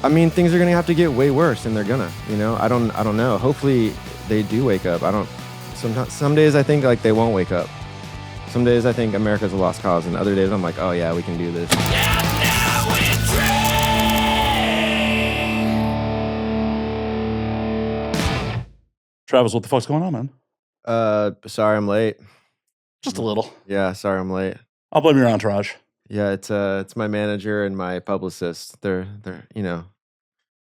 I mean, things are gonna have to get way worse, and they're gonna. I don't know. Hopefully, they do wake up. Some days I think like they won't wake up. Some days I think America's a lost cause, and other days I'm like, oh yeah, we can do this. Travis, what the fuck's going on, man? Sorry I'm late. Just a little. Yeah, sorry I'm late. I'll blame your entourage. Yeah, it's my manager and my publicist. They're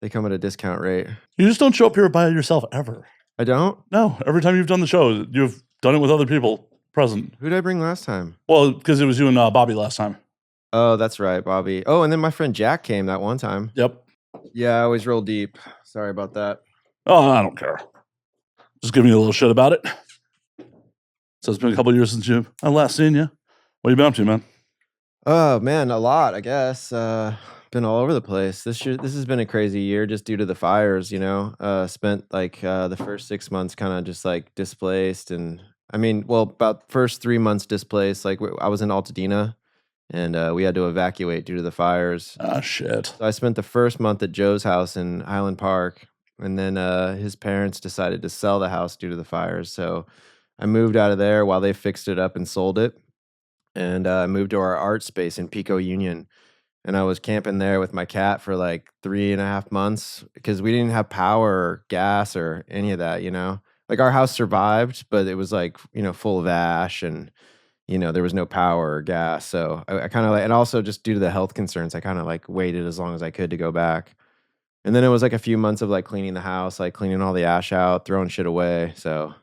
they come at a discount rate. You just don't show up here by yourself ever. I don't? No, every time you've done the show, you've done it with other people present. Who did I bring last time? Well, because it was you and Bobby last time. Oh, that's right, Bobby. Oh, and then my friend Jack came that one time. Yep. Yeah, I always roll deep. Sorry about that. Oh, I don't care. Just giving you a little shit about it. So it's been a couple of years since I last seen you. What have you been up to, man? Oh man, a lot, I guess. Been all over the place. This has been a crazy year just due to the fires, Spent like the first 6 months kind of just like displaced, and about first 3 months displaced. Like I was in Altadena, and we had to evacuate due to the fires. Ah, shit. So I spent the first month at Joe's house in Highland Park, and then his parents decided to sell the house due to the fires. So I moved out of there while they fixed it up and sold it. And I moved to our art space in Pico Union. And I was camping there with my cat for like 3.5 months because we didn't have power or gas or any of that, Like our house survived, but it was like, full of ash, and, there was no power or gas. So I kind of and also just due to the health concerns, I kind of like waited as long as I could to go back. And then it was like a few months of like cleaning the house, like cleaning all the ash out, throwing shit away. So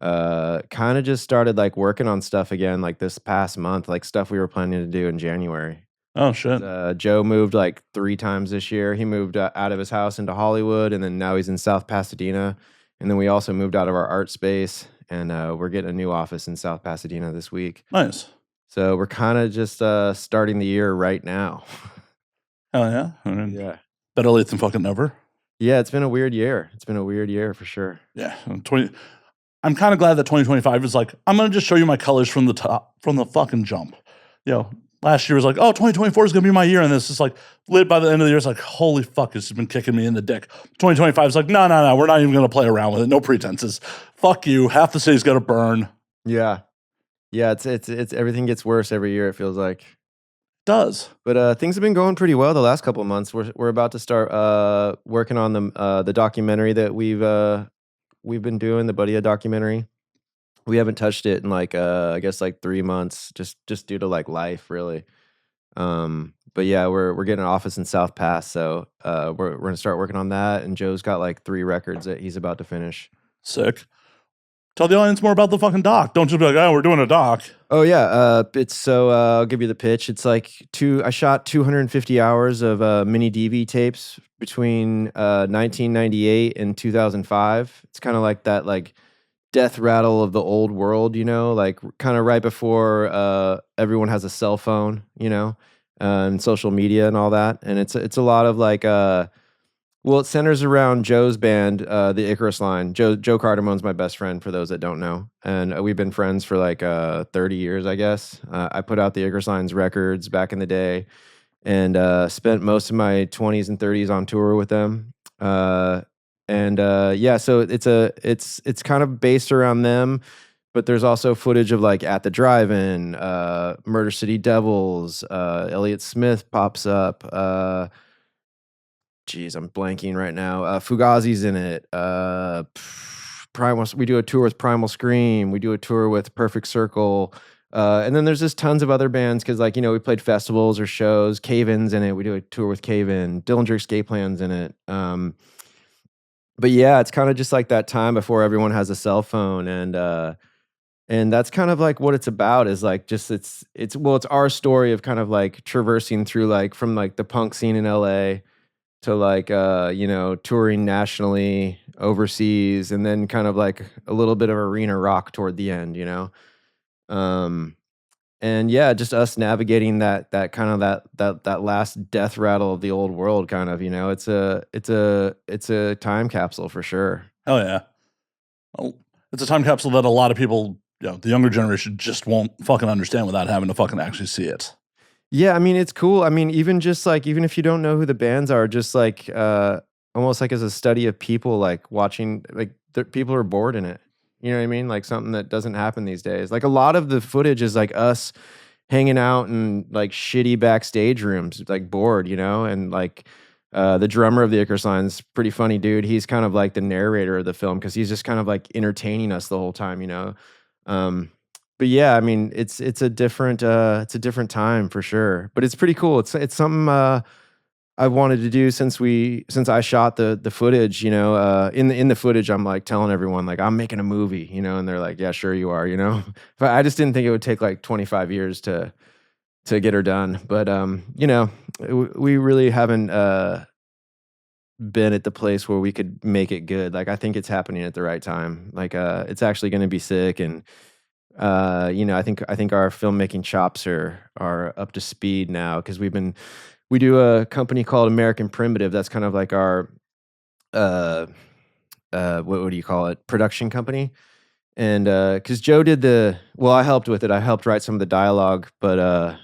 kind of just started like working on stuff again, like this past month, like stuff we were planning to do in January. Oh, shit. Joe moved like 3 times this year. He moved out of his house into Hollywood, and then now he's in South Pasadena. And then we also moved out of our art space, and we're getting a new office in South Pasadena this week. Nice. So we're kind of just starting the year right now. Hell yeah. Yeah. Better late than fucking never. Yeah, it's been a weird year. It's been a weird year for sure. Yeah. I'm kind of glad that 2025 is like, I'm going to just show you my colors from the top, from the fucking jump. Last year was like, oh, 2024 is going to be my year. And this is like, lit by the end of the year, it's like, holy fuck, this has been kicking me in the dick. 2025 is like, no, we're not even going to play around with it. No pretenses. Fuck you. Half the city's got to burn. Yeah. Yeah, it's everything gets worse every year, it feels like. Does. But things have been going pretty well the last couple of months. We're about to start working on the documentary that we've been doing, the Buddyhead documentary. We haven't touched it in like I guess like 3 months, just due to like life, really. But yeah, we're getting an office in South Pass, so we're gonna start working on that. And Joe's got like 3 records that he's about to finish. Sick. Tell the audience more about the fucking doc. Don't just be like, oh, we're doing a doc. Oh yeah, I'll give you the pitch. It's like I shot 250 hours of mini DV tapes between 1998 and 2005. It's kind of like that like death rattle of the old world, like kind of right before everyone has a cell phone, and social media and all that. And it's a lot of like it centers around Joe's band, the Icarus Line. Joe Cardamone's my best friend, for those that don't know. And we've been friends for like 30 years, I guess. I put out the Icarus Line's records back in the day, and spent most of my 20s and 30s on tour with them. So it's kind of based around them, but there's also footage of like At the Drive-In, Murder City Devils, Elliott Smith pops up. I'm blanking right now. Fugazi's in it. Primal. We do a tour with Primal Scream. We do a tour with Perfect Circle. And then there's just tons of other bands because, like, we played festivals or shows. Cave-In's in it. We do a tour with Cave-In. Dillinger Escape Plan's in it. But yeah, it's kind of just like that time before everyone has a cell phone, and that's kind of like what it's about. Is like just it's our story of kind of like traversing through like from like the punk scene in LA to like touring nationally, overseas, and then kind of like a little bit of arena rock toward the end, and yeah, just us navigating that kind of that last death rattle of the old world, kind of, it's a time capsule for sure. Oh yeah. Well, it's a time capsule that a lot of people, the younger generation just won't fucking understand without having to fucking actually see it. Yeah, I mean, it's cool. I mean, even just like even if you don't know who the bands are, just like almost like as a study of people, like watching like people are bored in it. You know what I mean? Like something that doesn't happen these days. Like a lot of the footage is like us hanging out in like shitty backstage rooms, like bored, you know, and like the drummer of the Icarus Line's pretty funny dude. He's kind of like the narrator of the film because he's just kind of like entertaining us the whole time, you know. Um, but yeah, I mean, it's a different time for sure. But it's pretty cool. It's something I've wanted to do since I shot the footage. You know, in the footage, I'm like telling everyone like I'm making a movie. You know, and they're like, yeah, sure you are. You know, but I just didn't think it would take like 25 years to get her done. But you know, we really haven't been at the place where we could make it good. Like I think it's happening at the right time. Like it's actually going to be sick and you know, I think our filmmaking chops are up to speed now because we do a company called American Primitive. That's kind of like our uh what do you call it? Production company. And because Joe did I helped with it. I helped write some of the dialogue, but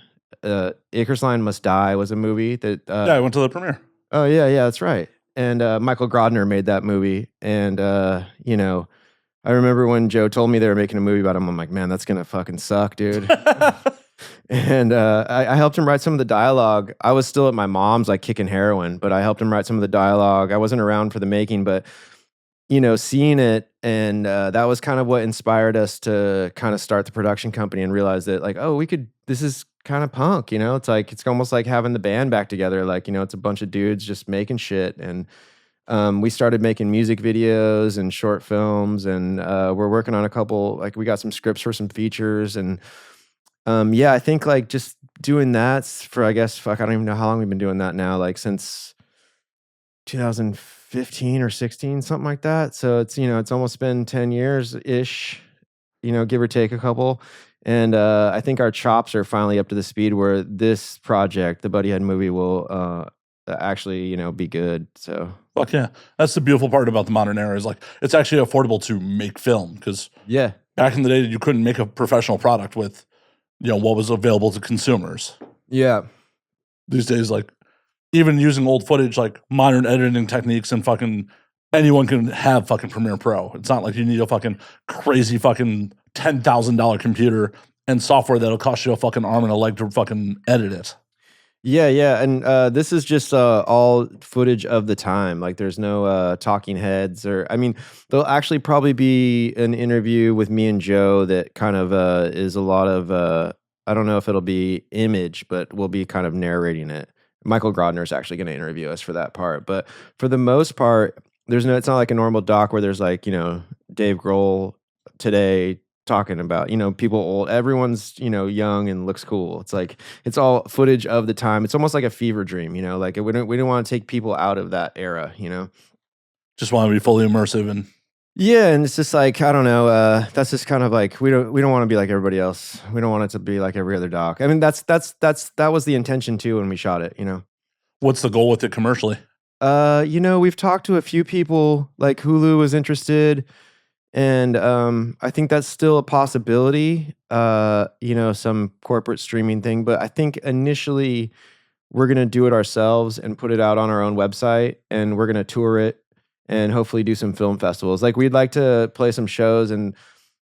Icarus Line Must Die was a movie that Yeah, I went to the premiere. oh yeah, that's right. And Michael Grodner made that movie, and you know, I remember when Joe told me they were making a movie about him. I'm like, man, that's gonna fucking suck, dude. And I helped him write some of the dialogue. I was still at my mom's, like kicking heroin, but I helped him write some of the dialogue. I wasn't around for the making, but you know, seeing it, and that was kind of what inspired us to kind of start the production company and realize that, like, oh, we could. This is kind of punk, you know. It's like it's almost like having the band back together. Like, you know, it's a bunch of dudes just making shit, and we started making music videos and short films, and we're working on a couple. Like, we got some scripts for some features, and yeah, I think like just doing that for, I guess, fuck, I don't even know how long we've been doing that now. Like since 2015 or 16, something like that. So it's, you know, it's almost been 10 years ish, you know, give or take a couple. And I think our chops are finally up to the speed where this project, the Buddyhead movie, will actually, you know, be good. So Fuck yeah. That's the beautiful part about the modern era is like it's actually affordable to make film because yeah, back in the day you couldn't make a professional product with, you know, what was available to consumers. yeah, These days, like even using old footage, like modern editing techniques and fucking anyone can have fucking Premiere Pro. It's not like you need a fucking crazy fucking $10,000 computer and software that'll cost you a fucking arm and a leg to fucking edit it. yeah. And this is just all footage of the time. Like there's no talking heads or, I mean, there'll actually probably be an interview with me and Joe that kind of is a lot of, I don't know if it'll be image, but we'll be kind of narrating it. Michael Grodner is actually going to interview us for that part. But for the most part, it's not like a normal doc where there's like, you know, Dave Grohl today talking about, you know, people old, everyone's, you know, young and looks cool. It's like, it's all footage of the time. It's almost like a fever dream, you know, like we don't want to take people out of that era, you know? Just want to be fully immersive and Yeah. And it's just like, I don't know. That's just kind of like, we don't want to be like everybody else. We don't want it to be like every other doc. I mean, that was the intention too, when we shot it, you know? what's the goal with it commercially? You know, we've talked to a few people, like Hulu was interested, and I think that's still a possibility. You know, some corporate streaming thing, but I think initially we're gonna do it ourselves and put it out on our own website, and we're gonna tour it and hopefully do some film festivals. Like we'd like to play some shows and,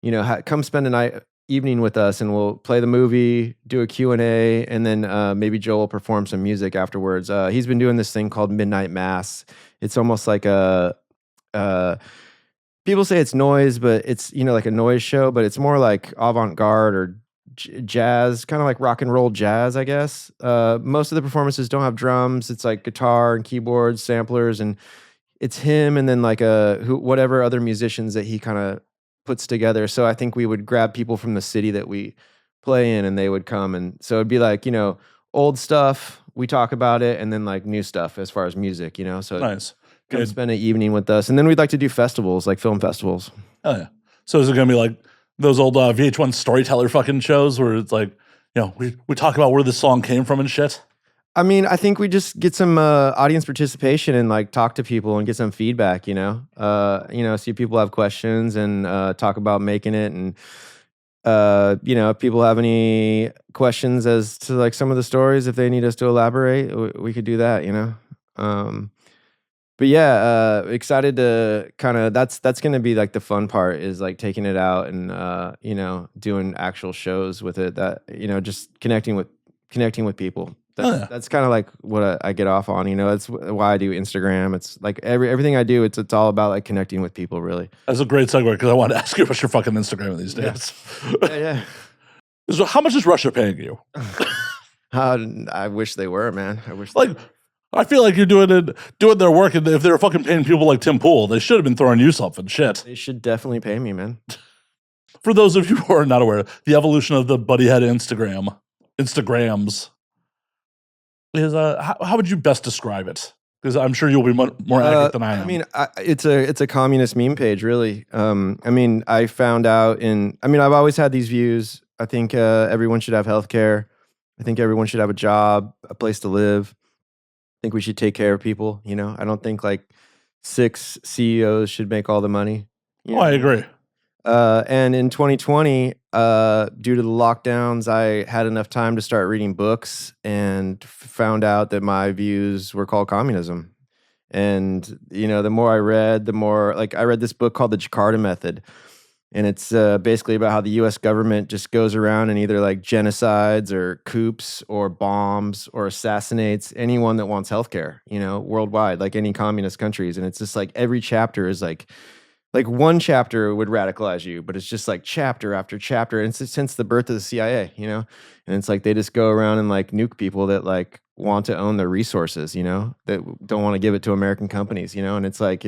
you know, come spend a night evening with us, and we'll play the movie, do a Q&A, and then maybe Joel will perform some music afterwards. He's been doing this thing called Midnight Mass. It's almost like a people say it's noise, but it's, you know, like a noise show, but it's more like avant-garde or jazz, kind of like rock and roll jazz, I guess. Most of the performances don't have drums. It's like guitar and keyboards, samplers, and it's him and then like whatever other musicians that he kind of puts together. So I think we would grab people from the city that we play in, and they would come, and so it'd be like, you know, old stuff, we talk about it, and then like new stuff as far as music, you know. So Nice. come Good. spend an evening with us, and then we'd like to do festivals, like film festivals. Oh yeah. So is it gonna be like those old VH1 storyteller fucking shows where it's like, you know, we talk about where this song came from and shit? I mean, I think we just get some audience participation and like talk to people and get some feedback, you know, see if people have questions and talk about making it. And if people have any questions as to like some of the stories, if they need us to elaborate, we could do that, but yeah, excited to kind of that's going to be like the fun part is like taking it out and doing actual shows with it, that just connecting with people. That's kind of like what I get off on, that's why I do Instagram. It's like everything I do, it's all about like connecting with people, really. That's a great segue, because I wanted to ask you about your fucking Instagram these days. Yeah. So how much is Russia paying you? I wish they were, man. I feel like you're doing their work, and if they were fucking paying people like Tim Pool, they should have been throwing you something. Shit. They should definitely pay me, man. For those of you who are not aware, the evolution of the Buddyhead Instagrams is how would you best describe it? Because I'm sure you'll be more accurate than I am. I mean, it's a communist meme page, really. I found out I've always had these views. I think everyone should have healthcare. I think everyone should have a job, a place to live. I think we should take care of people. I don't think like 6 CEOs should make all the money. I agree. And in 2020, due to the lockdowns, I had enough time to start reading books and found out that my views were called communism. And, the more I read, the more like I read this book called The Jakarta Method. And it's basically about how the U.S. government just goes around and either like genocides or coups or bombs or assassinates anyone that wants healthcare, worldwide, like any communist countries. And it's just like every chapter is like one chapter would radicalize you, but it's just like chapter after chapter. And it's since the birth of the CIA, and it's like they just go around and like nuke people that like want to own their resources, that don't want to give it to American companies, and it's like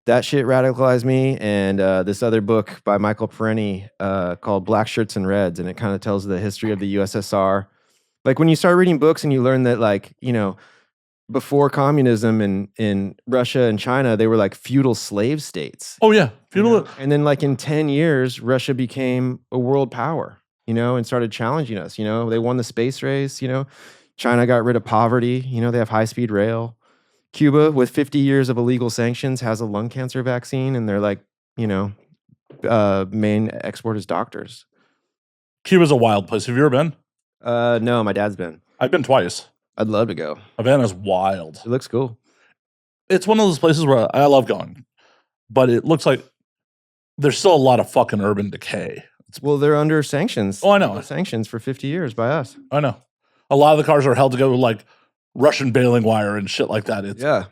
that shit radicalized me. And this other book by Michael Perenni called Black Shirts and Reds, and it kind of tells the history of the USSR. Like when you start reading books and you learn that like, before communism in Russia and China, they were like feudal slave states. Oh yeah, feudal. And then like in 10 years, Russia became a world power, and started challenging us. They won the space race. China got rid of poverty. They have high-speed rail. Cuba, with 50 years of illegal sanctions, has a lung cancer vaccine, and they're like, main export is doctors. Cuba's a wild place. Have you ever been? No, my dad's been. I've been twice. I'd love to go. Havana's wild. It looks cool. It's one of those places where I love going, but it looks like there's still a lot of fucking urban decay. Well, they're under sanctions. Oh, I know. Sanctions for 50 years by us. I know. A lot of the cars are held together with like Russian baling wire and shit like that.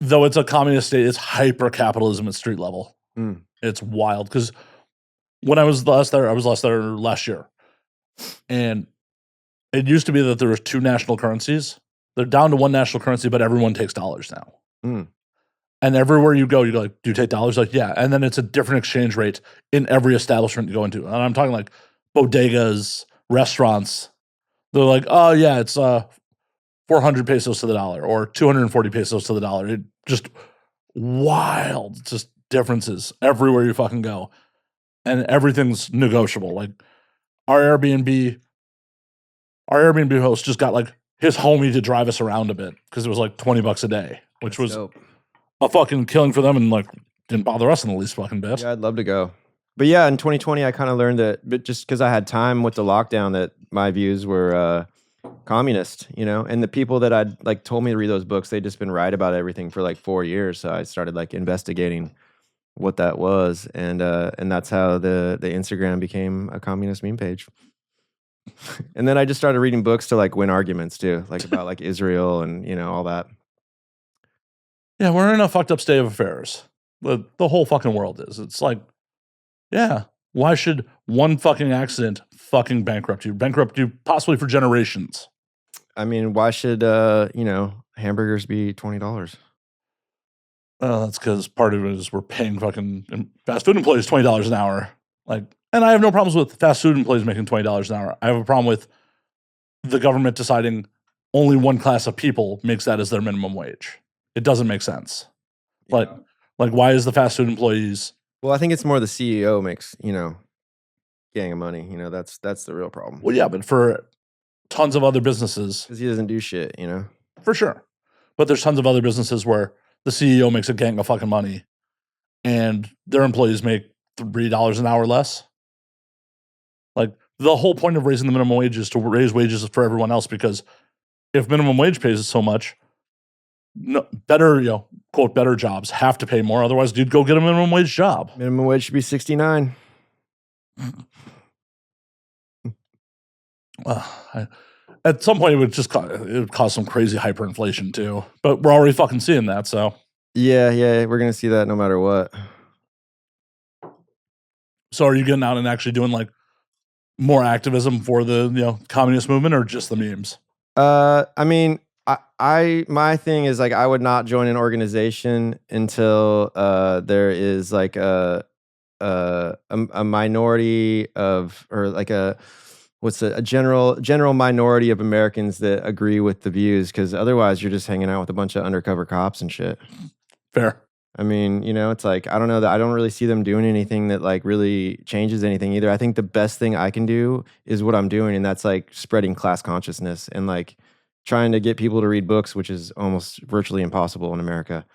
Though it's a communist state, it's hyper capitalism at street level. It's wild. Because when I was last there last year, and it used to be that there were 2 national currencies. They're down to 1 national currency, but everyone takes dollars now. And everywhere you go, like, do you take dollars? Like, yeah. And then it's a different exchange rate in every establishment you go into. And I'm talking like bodegas, restaurants. They're like, oh yeah, it's 400 pesos to the dollar or 240 pesos to the dollar. It just wild, just differences everywhere you fucking go. And everything's negotiable. Like our Airbnb host just got like his homie to drive us around a bit because it was like $20 a day, which was dope. A fucking killing for them, and like didn't bother us in the least fucking bit. Yeah, I'd love to go. But yeah, in 2020, I kind of learned that, but just because I had time with the lockdown, that my views were communist, and the people that I'd like told me to read those books, they'd just been right about everything for like 4 years. So I started like investigating what that was, and that's how the Instagram became a communist meme page. And then I just started reading books to like win arguments too, like about like Israel and all that. Yeah, we're in a fucked up state of affairs. The whole fucking world is. It's like, yeah, why should one fucking accident fucking bankrupt you possibly for generations? I mean, why should hamburgers be $20? That's because part of it is we're paying fucking fast food employees $20 an hour. Like, and I have no problems with fast food employees making $20 an hour. I have a problem with the government deciding only one class of people makes that as their minimum wage. It doesn't make sense. Yeah. Like why is the fast food employees? Well, I think it's more the CEO makes, gang of money. That's the real problem. Well, yeah, but for tons of other businesses. Because he doesn't do shit, For sure. But there's tons of other businesses where the CEO makes a gang of fucking money and their employees make $3 an hour less. Like the whole point of raising the minimum wage is to raise wages for everyone else, because if minimum wage pays so much, better, quote, better jobs have to pay more. Otherwise, dude, go get a minimum wage job. Minimum wage should be 69. At some point, it would cause some crazy hyperinflation too. But we're already fucking seeing that. So yeah, we're gonna see that no matter what. So are you getting out and actually doing like more activism for the communist movement, or just the memes? I mean, my thing is like I would not join an organization until there is like a minority of, or like a general minority of Americans that agree with the views, because otherwise you're just hanging out with a bunch of undercover cops and shit. Fair. I mean, it's like, I don't know, that I don't really see them doing anything that like really changes anything either. I think the best thing I can do is what I'm doing, and that's like spreading class consciousness and like trying to get people to read books, which is almost virtually impossible in America.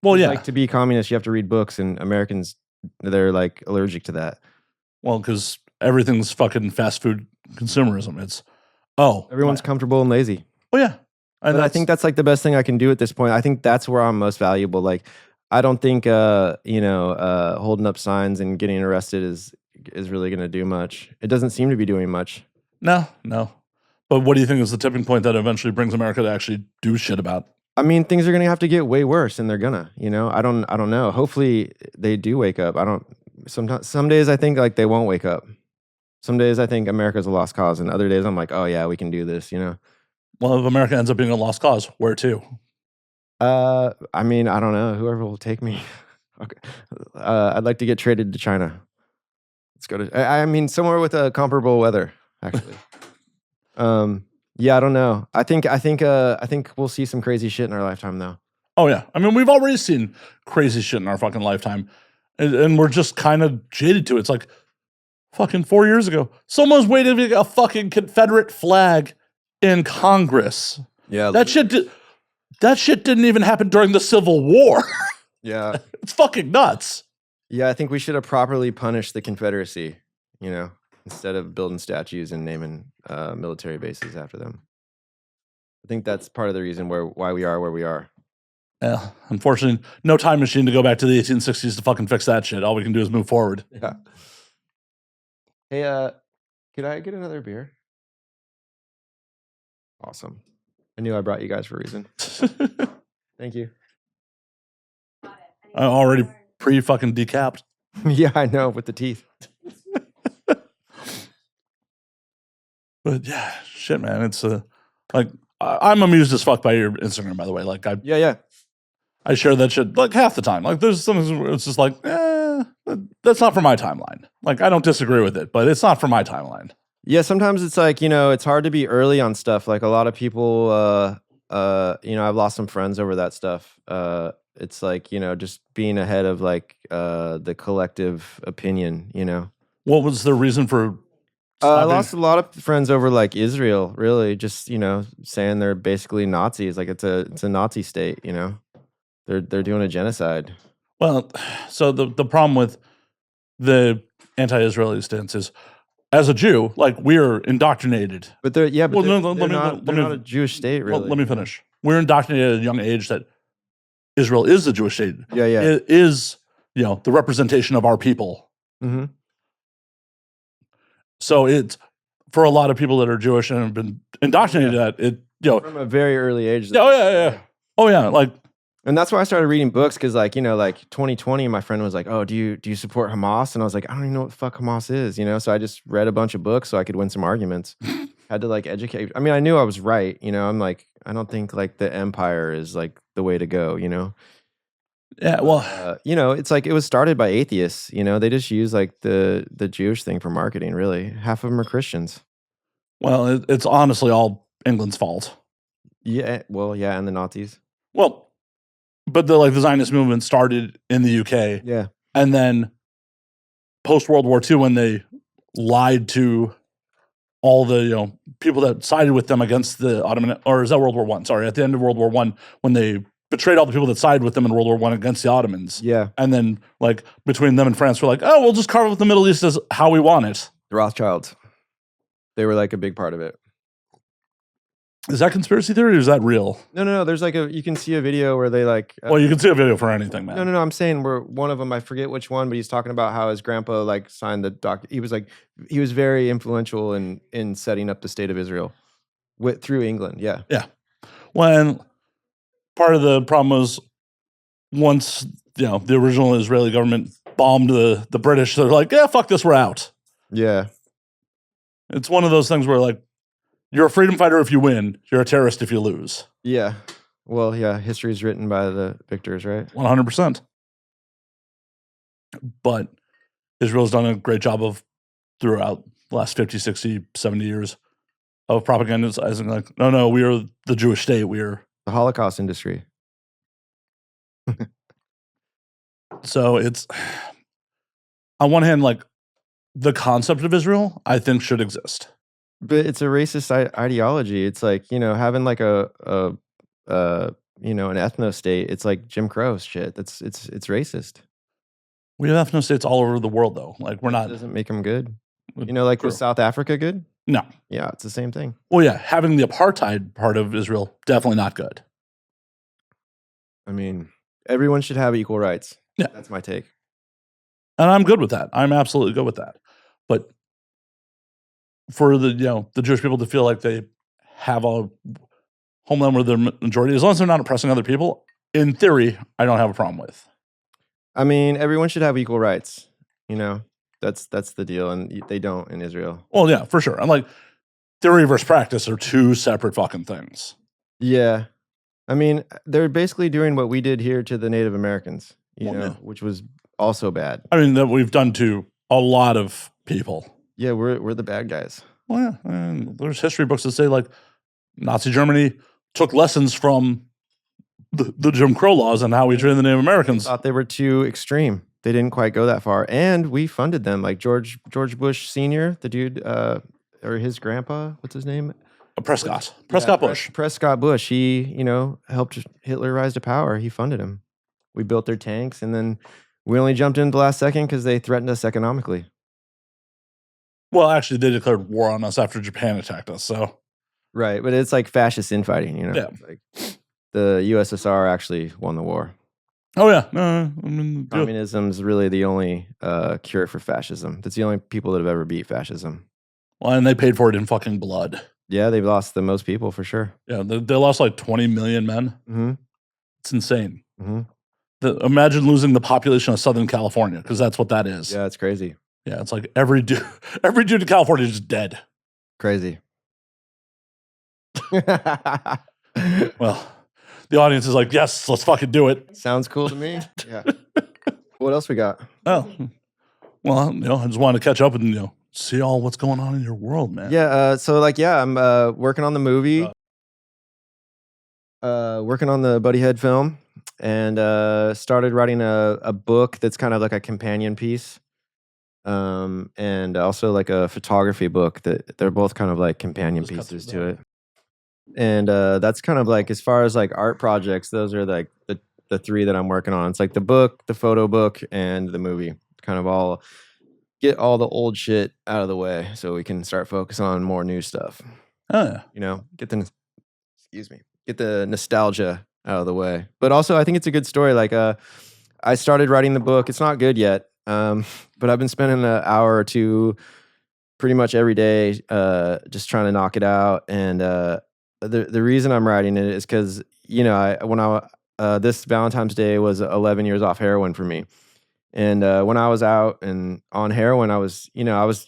Well, yeah. Like, to be communist, you have to read books, and Americans, they're like allergic to that. Well, because everything's fucking fast food consumerism. It's everyone's comfortable and lazy. Oh yeah, and I think that's like the best thing I can do at this point. I think that's where I'm most valuable. Like, I don't think holding up signs and getting arrested is really going to do much. It doesn't seem to be doing much. No. But what do you think is the tipping point that eventually brings America to actually do shit about? I mean, things are going to have to get way worse, and they're gonna. I don't know. Hopefully, they do wake up. Some days I think like they won't wake up. Some days I think America's a lost cause, and other days I'm like, oh yeah, we can do this. Well, if America ends up being a lost cause, where to? I mean, I don't know. Whoever will take me. Okay. I'd like to get traded to China. Let's go to. I mean, somewhere with a comparable weather, actually. Yeah, I don't know. I think we'll see some crazy shit in our lifetime, though. Oh yeah, I mean, we've already seen crazy shit in our fucking lifetime, and we're just kind of jaded to it. It's like fucking 4 years ago, someone's waving a fucking Confederate flag in Congress. Yeah, that shit didn't even happen during the Civil War. Yeah. It's fucking nuts. Yeah, I think we should have properly punished the Confederacy, instead of building statues and naming military bases after them. I think that's part of the reason why we are where we are. Yeah, unfortunately, no time machine to go back to the 1860s to fucking fix that shit. All we can do is move forward. Yeah. Hey, could I get another beer? Awesome. I knew I brought you guys for a reason. Thank you. I already pre-fucking decapped. Yeah, I know, with the teeth. But yeah, shit, man. It's like I'm amused as fuck by your Instagram, by the way. Like I share that shit like half the time. Like there's some where it's just like, that's not for my timeline. Like I don't disagree with it, but it's not for my timeline. Yeah, sometimes it's like, it's hard to be early on stuff. Like a lot of people, I've lost some friends over that stuff. It's like, just being ahead of like the collective opinion, What was the reason for I lost a lot of friends over like Israel, really, just, saying they're basically Nazis. Like it's a Nazi state, They're doing a genocide. Well, so the problem with the anti-Israeli stance is, as a Jew, like we're indoctrinated. But they're not a Jewish state, really. Well, let me finish. We're indoctrinated at a young age that Israel is the Jewish state. Yeah. It is, the representation of our people. Mm-hmm. So it's for a lot of people that are Jewish and have been indoctrinated at it, from a very early age. Oh yeah, like. And that's why I started reading books, because like 2020, my friend was like, "Oh, do you support Hamas?" And I was like, "I don't even know what the fuck Hamas is," So I just read a bunch of books so I could win some arguments. Had to like educate. I mean, I knew I was right. I'm like, I don't think like the empire is like the way to go. Yeah, well, it's like it was started by atheists. They just use like the Jewish thing for marketing. Really, half of them are Christians. Well, it's honestly all England's fault. Yeah, well, yeah, and the Nazis. Well. But the Zionist movement started in the UK. Yeah. And then post World War II, when they lied to all the people that sided with them against the Ottoman, or is that World War I? Sorry, at the end of World War I, when they betrayed all the people that sided with them in World War I against the Ottomans. Yeah. And then like between them and France, we're like, oh, we'll just carve up the Middle East as how we want it. The Rothschilds. They were like a big part of it. Is that conspiracy theory or is that real? No. There's like you can see a video where they like. Well, you can see a video for anything, man. No. I'm saying where one of them, I forget which one, but he's talking about how his grandpa like signed the doc. He was very influential in setting up the state of Israel through England. Yeah. Yeah. When part of the problem was once the original Israeli government bombed the British, they're like, yeah, fuck this, we're out. Yeah. It's one of those things where like you're a freedom fighter if you win, you're a terrorist if you lose. Yeah. Well, yeah, history is written by the victors, right? 100%. But Israel's done a great job of throughout the last 50, 60, 70 years of propagandizing like, no, we are the Jewish state. We are the Holocaust industry. So it's on one hand, like the concept of Israel, I think should exist. But it's a racist ideology. It's like, having like an ethno state. It's like Jim Crow shit. It's racist. We have ethno states all over the world, though. Like we're not. It doesn't make them good. Like was South Africa good? No. Yeah, it's the same thing. Well, yeah, having the apartheid part of Israel definitely not good. I mean, everyone should have equal rights. Yeah, that's my take. And I'm good with that. I'm absolutely good with that. But for the Jewish people to feel like they have a homeland where they're majority, as long as they're not oppressing other people, in theory, I don't have a problem with. I mean, everyone should have equal rights. That's the deal, and they don't in Israel. Well, yeah, for sure. And like theory versus practice are two separate fucking things. Yeah. I mean, they're basically doing what we did here to the Native Americans, which was also bad. I mean, that we've done to a lot of people. Yeah, we're the bad guys. Well, yeah, and there's history books that say like Nazi Germany took lessons from the Jim Crow laws and how we treated the Native Americans. Thought they were too extreme. They didn't quite go that far, and we funded them. Like George Bush Sr., the dude, or his grandpa, what's his name? Prescott Bush. Prescott Bush. He, helped Hitler rise to power. He funded him. We built their tanks, and then we only jumped in the last second because they threatened us economically. Well, actually, they declared war on us after Japan attacked us. So, right, but it's like fascist infighting. Yeah. Like the USSR actually won the war. Oh yeah, Communism is really the only cure for fascism. That's the only people that have ever beat fascism. Well, and they paid for it in fucking blood. Yeah, they've lost the most people for sure. Yeah, they lost like 20 million men. Mm-hmm. It's insane. Mm-hmm. Imagine losing the population of Southern California, because that's what that is. Yeah, it's crazy. Yeah, it's like every dude in California is just dead. Crazy. Well, the audience is like, yes, let's fucking do it. Sounds cool to me. Yeah. What else we got? Oh, well, I just wanted to catch up and see all what's going on in your world, man. Yeah. So I'm working on the movie, working on the Buddyhead film, and started writing a book that's kind of like a companion piece, and also like a photography book that they're both kind of like companion pieces to it. And that's kind of like, as far as like art projects, those are like the three that I'm working on. It's like the book, the photo book, and the movie. Kind of all get all the old shit out of the way so we can start focusing on more new stuff. Oh yeah. Get the nostalgia out of the way. But also I think it's a good story. Like I started writing the book. It's not good yet. But I've been spending an hour or two pretty much every day just trying to knock it out. And the reason I'm writing it is because this Valentine's Day was 11 years off heroin for me. And when I was out and on heroin, I was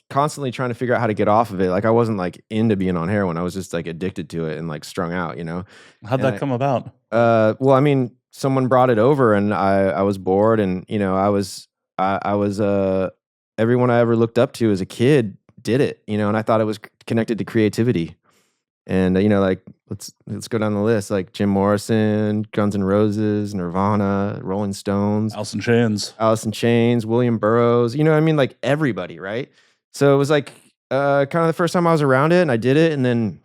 constantly trying to figure out how to get off of it. Like I wasn't like into being on heroin. I was just like addicted to it and like strung out, How'd that come about? Well, I mean, someone brought it over and I was bored, and I was everyone I ever looked up to as a kid did it, and I thought it was connected to creativity. And like let's go down the list, like Jim Morrison, Guns N' Roses, Nirvana, Rolling Stones, Alice in Chains, William Burroughs, like everybody, right? So it was like kind of the first time I was around it, and I did it, and then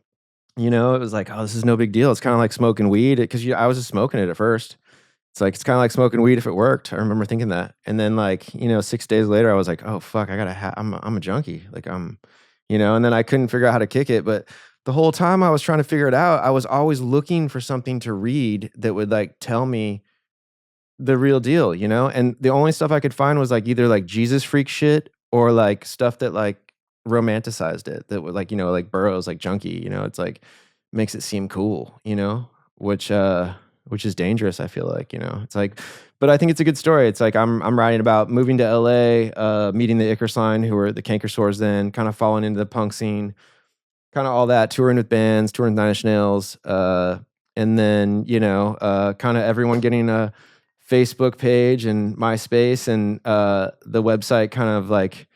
it was like, oh, this is no big deal. It's kind of like smoking weed, because I was just smoking it at first. It's like, it's kind of like smoking weed if it worked. I remember thinking that. And then 6 days later, I was like, oh fuck, I'm a junkie. Like and then I couldn't figure out how to kick it. But the whole time I was trying to figure it out, I was always looking for something to read that would like tell me the real deal, and the only stuff I could find was like either like Jesus freak shit or like stuff that like romanticized it, that would like, like Burroughs, like junkie, it's like makes it seem cool, which is dangerous. I feel like, it's like, but I think it's a good story. It's like I'm writing about moving to LA, meeting the Icarus Line, who were the Canker Sores then, kind of falling into the punk scene, kind of all that, touring with bands, touring with Nine Inch Nails, and then kind of everyone getting a Facebook page and MySpace, and the website kind of like,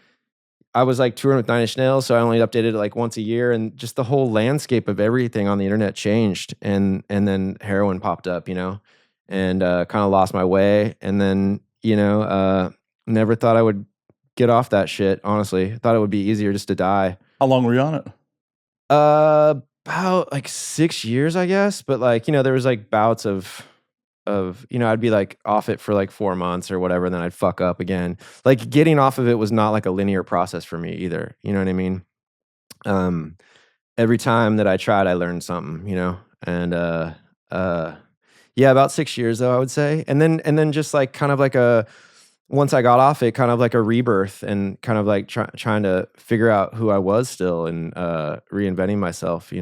I was like touring with Nine Inch Nails, so I only updated it like once a year, and just the whole landscape of everything on the internet changed, and then heroin popped up, and kind of lost my way, and then never thought I would get off that shit. Honestly, thought it would be easier just to die. How long were you on it? About like 6 years, I guess, but like there was like bouts of I'd be like off it for like 4 months or whatever, and then I'd fuck up again. Like getting off of it was not like a linear process for me either. You know what I mean? Every time that I tried, I learned something, and yeah, about 6 years though, I would say. And then just like kind of like once I got off it, kind of like a rebirth, and kind of like trying to figure out who I was still, and reinventing myself,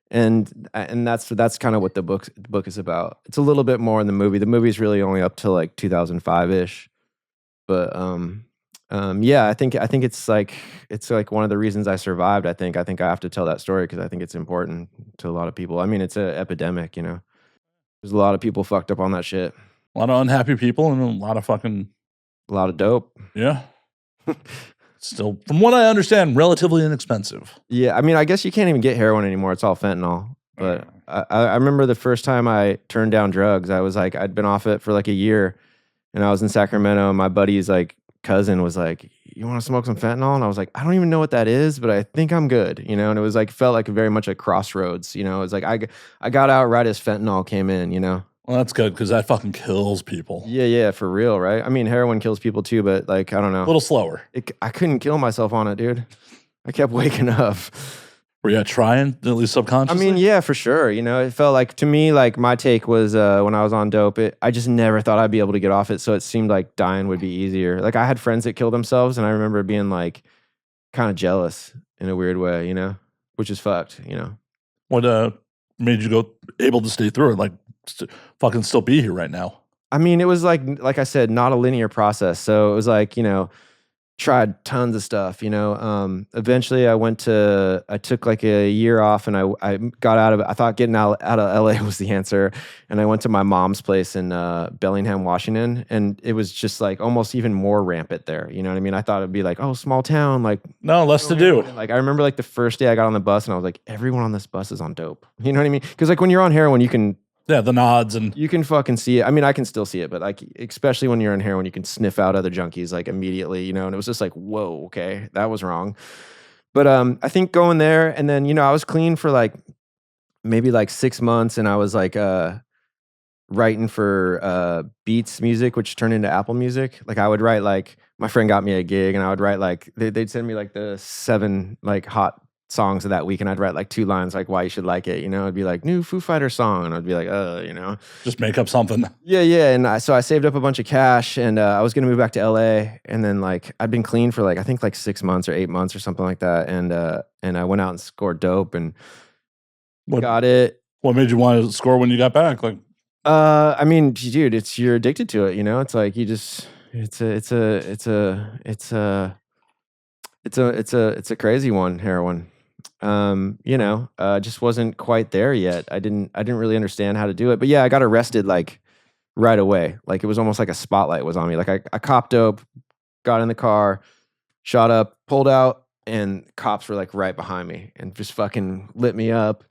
and that's kind of what the book is about. It's a little bit more in the movie. The movie's really only up to like 2005-ish. But yeah, I think it's like one of the reasons I survived. I think I have to tell that story because I think it's important to a lot of people. I mean, it's an epidemic, There's a lot of people fucked up on that shit. A lot of unhappy people and a lot of dope. Yeah. Still, from what I understand, relatively inexpensive. Yeah, I mean, I guess you can't even get heroin anymore. It's all fentanyl. But I remember the first time I turned down drugs, I was like, I'd been off it for like a year, and I was in Sacramento, and my buddy's like cousin was like, "You want to smoke some fentanyl?" And I was like, "I don't even know what that is, but I think I'm good," And it was like felt like very much a crossroads. It was like I got out right as fentanyl came in. Well, that's good because that fucking kills people. Yeah, for real, right? I mean, heroin kills people too, but like, I don't know. A little slower. I couldn't kill myself on it, dude. I kept waking up. Were you trying, at least subconsciously? I mean, yeah, for sure. It felt like, to me, like my take was when I was on dope, I just never thought I'd be able to get off it, so it seemed like dying would be easier. Like I had friends that killed themselves, and I remember being like kind of jealous in a weird way, which is fucked, What made you able to stay through it? Like, fucking still be here right now. I mean, it was like I said, not a linear process. So it was like, tried tons of stuff, Eventually I took like a year off, and I got out of it. I thought getting out of LA was the answer. And I went to my mom's place in Bellingham, Washington. And it was just like almost even more rampant there. You know what I mean? I thought it'd be like, oh, small town, like no, less to do. Like I remember like the first day I got on the bus, and I was like, everyone on this bus is on dope. You know what I mean? Because like when you're on heroin, you can the nods, and you can fucking see it. I mean, I can still see it, but like, especially when you're on heroin, you can sniff out other junkies like immediately, and it was just like, whoa, okay, that was wrong. But I think going there, and then, I was clean for like maybe like 6 months, and I was like writing for Beats Music, which turned into Apple Music. Like I would write, like my friend got me a gig, and I would write like, they'd send me like the 7 like hot songs of that week, and I'd write like 2 lines like why you should like it, It'd be like new Foo Fighters song, and I'd be like, just make up something. Yeah, and so I saved up a bunch of cash, and I was gonna move back to LA, and then like I'd been clean for like I think like 6 months or 8 months or something like that, and I went out and scored dope and got it. What made you want to score when you got back? Like, I mean, dude, you're addicted to it, It's like you just it's a crazy one, heroin. Just wasn't quite there yet. I didn't really understand how to do it. But yeah, I got arrested like right away. Like it was almost like a spotlight was on me. Like I copped dope, got in the car, shot up, pulled out, and cops were like right behind me and just fucking lit me up.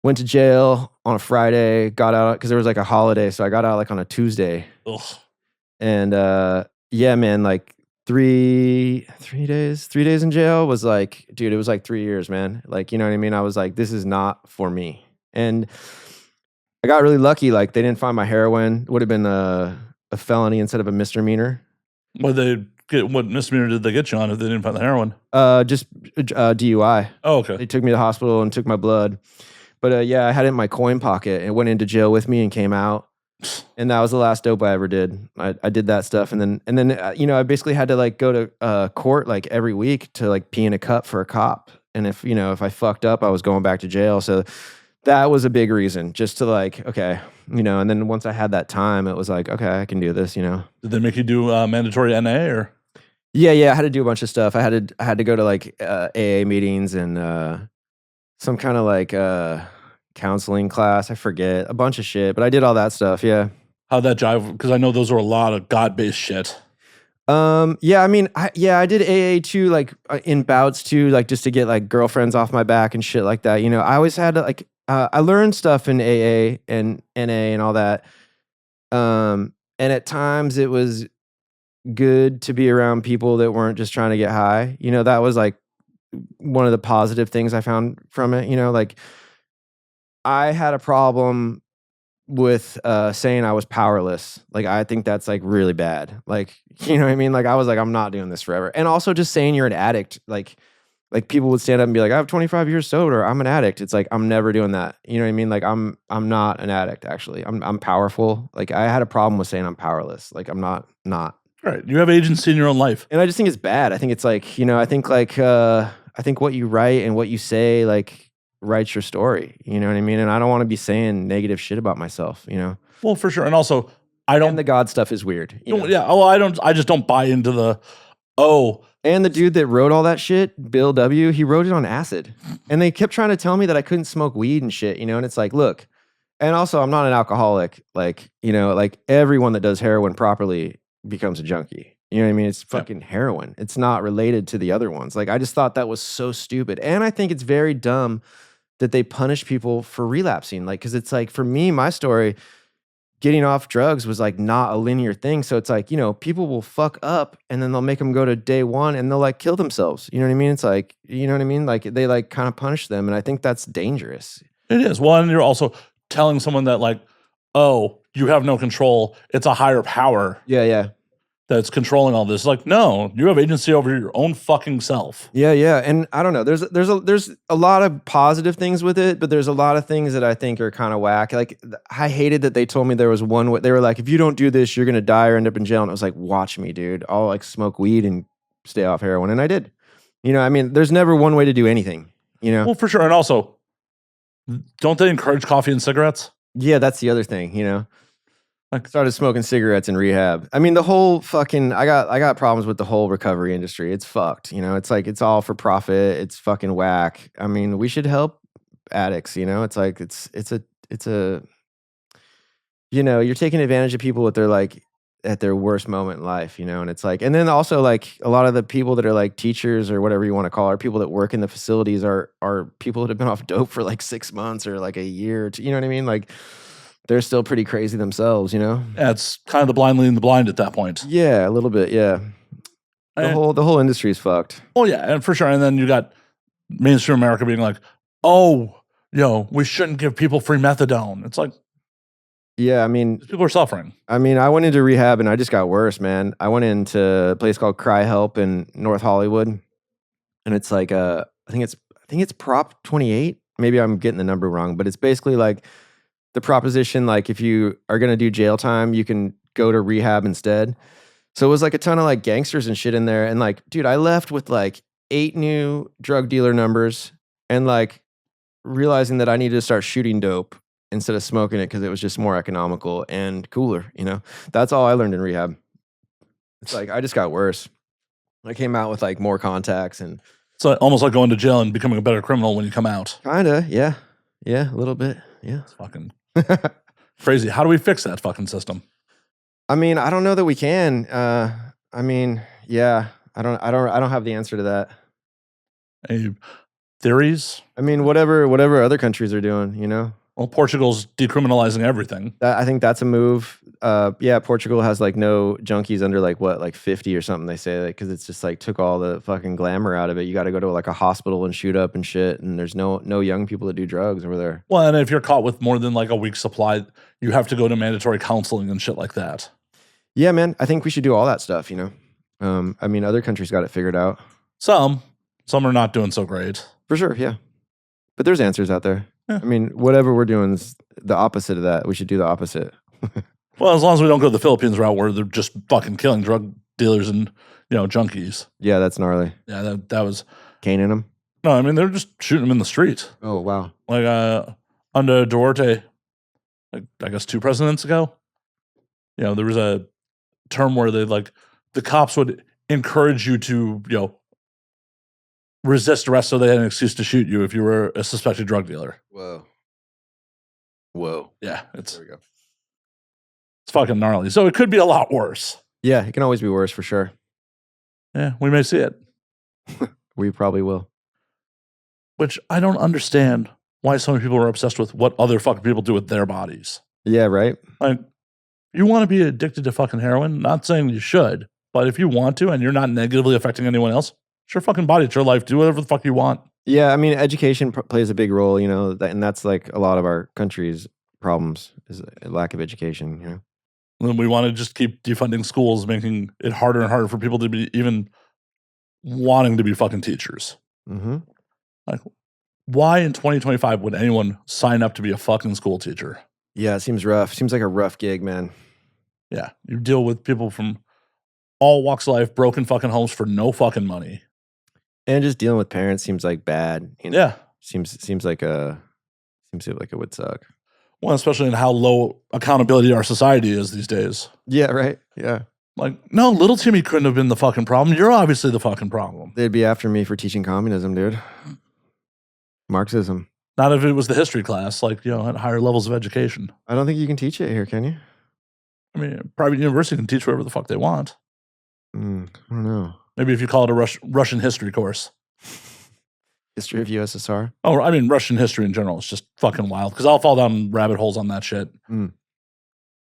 Went to jail on a Friday, got out because there was like a holiday, so I got out like on a Tuesday. Ugh. And yeah, man, like 3 days in jail was like, dude, it was like 3 years, man. Like, you know what I mean? I was like, this is not for me. And I got really lucky. Like they didn't find my heroin. Would have been a felony instead of a misdemeanor. Well, they what misdemeanor did they get you on if they didn't find the heroin? Just DUI. Oh, okay. They took me to the hospital and took my blood. But yeah, I had it in my coin pocket and went into jail with me and came out. And that was the last dope I ever did. I did that stuff, and then I basically had to like go to court like every week to like pee in a cup for a cop. And if I fucked up, I was going back to jail. So that was a big reason, just to like, okay, and then once I had that time, it was like, okay, I can do this, Did they make you do mandatory NA or? Yeah, I had to do a bunch of stuff. I had to go to like AA meetings and some kind of like counseling class. I forget, a bunch of shit, but I did all that stuff. Yeah. How'd that jive? Because I know those are a lot of God-based shit. Yeah, I mean, I did AA too, like in bouts too, like just to get like girlfriends off my back and shit like that. I always had to like, I learned stuff in AA and NA and all that. And at times it was good to be around people that weren't just trying to get high. That was like one of the positive things I found from it. Like I had a problem with saying I was powerless. Like I think that's like really bad. Like, you know what I mean? Like I was like, I'm not doing this forever. And also just saying you're an addict, like people would stand up and be like, I have 25 years sober, I'm an addict. It's like, I'm never doing that. You know what I mean? Like I'm not an addict actually. I'm powerful. Like I had a problem with saying I'm powerless. Like I'm not. Right. You have agency in your own life. And I just think it's bad. I think it's like, I think what you write and what you say like writes your story. You know what I mean? And I don't want to be saying negative shit about myself, Well, for sure. And also I don't. And the God stuff is weird. Yeah. Oh, I just don't buy into the, And the dude that wrote all that shit, Bill W., he wrote it on acid. And they kept trying to tell me that I couldn't smoke weed and shit, and it's like, look, and also I'm not an alcoholic. Like, like everyone that does heroin properly becomes a junkie. You know what I mean? It's fucking heroin. It's not related to the other ones. Like, I just thought that was so stupid. And I think it's very dumb that they punish people for relapsing. Like, because it's like, for me, my story, getting off drugs was like not a linear thing. So it's like, people will fuck up and then they'll make them go to day one and they'll like kill themselves. You know what I mean? It's like, you know what I mean? Like they like kind of punish them. And I think that's dangerous. It is. Well, and you're also telling someone that like, oh, you have no control. It's a higher power. Yeah. That's controlling all this. Like, no, you have agency over your own fucking self. Yeah. And I don't know. There's a lot of positive things with it, but there's a lot of things that I think are kind of whack. Like, I hated that they told me there was one way. They were like, if you don't do this, you're gonna die or end up in jail. And I was like, watch me, dude. I'll like smoke weed and stay off heroin, and I did. I mean, there's never one way to do anything. Well, for sure. And also, don't they encourage coffee and cigarettes? Yeah, that's the other thing. Like, started smoking cigarettes in rehab. I mean, the whole fucking, I got problems with the whole recovery industry. It's fucked. It's like, it's all for profit. It's fucking whack. I mean, we should help addicts. It's like, it's a, you're taking advantage of people at their worst moment in life, and it's like, and then also like a lot of the people that are like teachers or whatever you want to call it, people that work in the facilities are people that have been off dope for like 6 months or like a year. You know what I mean? Like, they're still pretty crazy themselves, Yeah, it's kind of the blind leading the blind at that point. Yeah, a little bit, yeah. The whole industry is fucked. Oh, yeah, and for sure. And then you got mainstream America being like, oh, we shouldn't give people free methadone. It's like, yeah, I mean, people are suffering. I mean, I went into rehab and I just got worse, man. I went into a place called Cry Help in North Hollywood, and it's like I think it's Prop 28. Maybe I'm getting the number wrong, but it's basically like the proposition, like if you are going to do jail time, you can go to rehab instead. So it was like a ton of like gangsters and shit in there. And like, dude, I left with like 8 new drug dealer numbers and like realizing that I needed to start shooting dope instead of smoking it because it was just more economical and cooler, That's all I learned in rehab. It's like, I just got worse. I came out with like more contacts and... So almost like going to jail and becoming a better criminal when you come out. Kinda, yeah. Yeah, a little bit, yeah. It's fucking... crazy. How do we fix that fucking system? I mean, I don't know that we can. I mean, yeah, I don't have the answer to that. Any theories? I mean, whatever other countries are doing, Well, Portugal's decriminalizing everything. I think that's a move. Yeah, Portugal has like no junkies under like 50 or something. They say that because it's just like took all the fucking glamour out of it. You got to go to like a hospital and shoot up and shit, and there's no young people that do drugs over there. Well, and if you're caught with more than like a week's supply, you have to go to mandatory counseling and shit like that. Yeah, man, I think we should do all that stuff. I mean, other countries got it figured out. Some are not doing so great. For sure, yeah. But there's answers out there. Yeah. I mean, whatever we're doing is the opposite of that. We should do the opposite. Well, as long as we don't go the Philippines route where they're just fucking killing drug dealers and, junkies. Yeah, that's gnarly. Yeah, that was... Caning them? No, I mean, they're just shooting them in the street. Oh, wow. Like, under Duarte, like, I guess 2 presidents ago, there was a term where the cops would encourage you to, resist arrest so they had an excuse to shoot you if you were a suspected drug dealer. Whoa. Yeah, it's There we go. It's fucking gnarly. So it could be a lot worse. Yeah, it can always be worse for sure. Yeah, we may see it. We probably will. Which I don't understand why so many people are obsessed with what other fucking people do with their bodies. Yeah, right? Like, you want to be addicted to fucking heroin? Not saying you should, but if you want to and you're not negatively affecting anyone else, it's your fucking body, it's your life. Do whatever the fuck you want. Yeah, I mean, education plays a big role, and that's like a lot of our country's problems is a lack of education, And we want to just keep defunding schools, making it harder and harder for people to be even wanting to be fucking teachers. Mm-hmm. Like, why in 2025 would anyone sign up to be a fucking school teacher? Yeah, it seems rough. Seems like a rough gig, man. Yeah, you deal with people from all walks of life, broken fucking homes for no fucking money. And just dealing with parents seems like bad. Yeah. Seems like it would suck. Well, especially in how low accountability our society is these days. Yeah, right. Yeah. Like, no, little Timmy couldn't have been the fucking problem. You're obviously the fucking problem. They'd be after me for teaching communism, dude. Marxism. Not if it was the history class, at higher levels of education. I don't think you can teach it here, can you? I mean, private university can teach whatever the fuck they want. I don't know. Maybe if you call it a Russian history course. History of USSR? Oh, I mean, Russian history in general is just fucking wild because I'll fall down rabbit holes on that shit. Mm.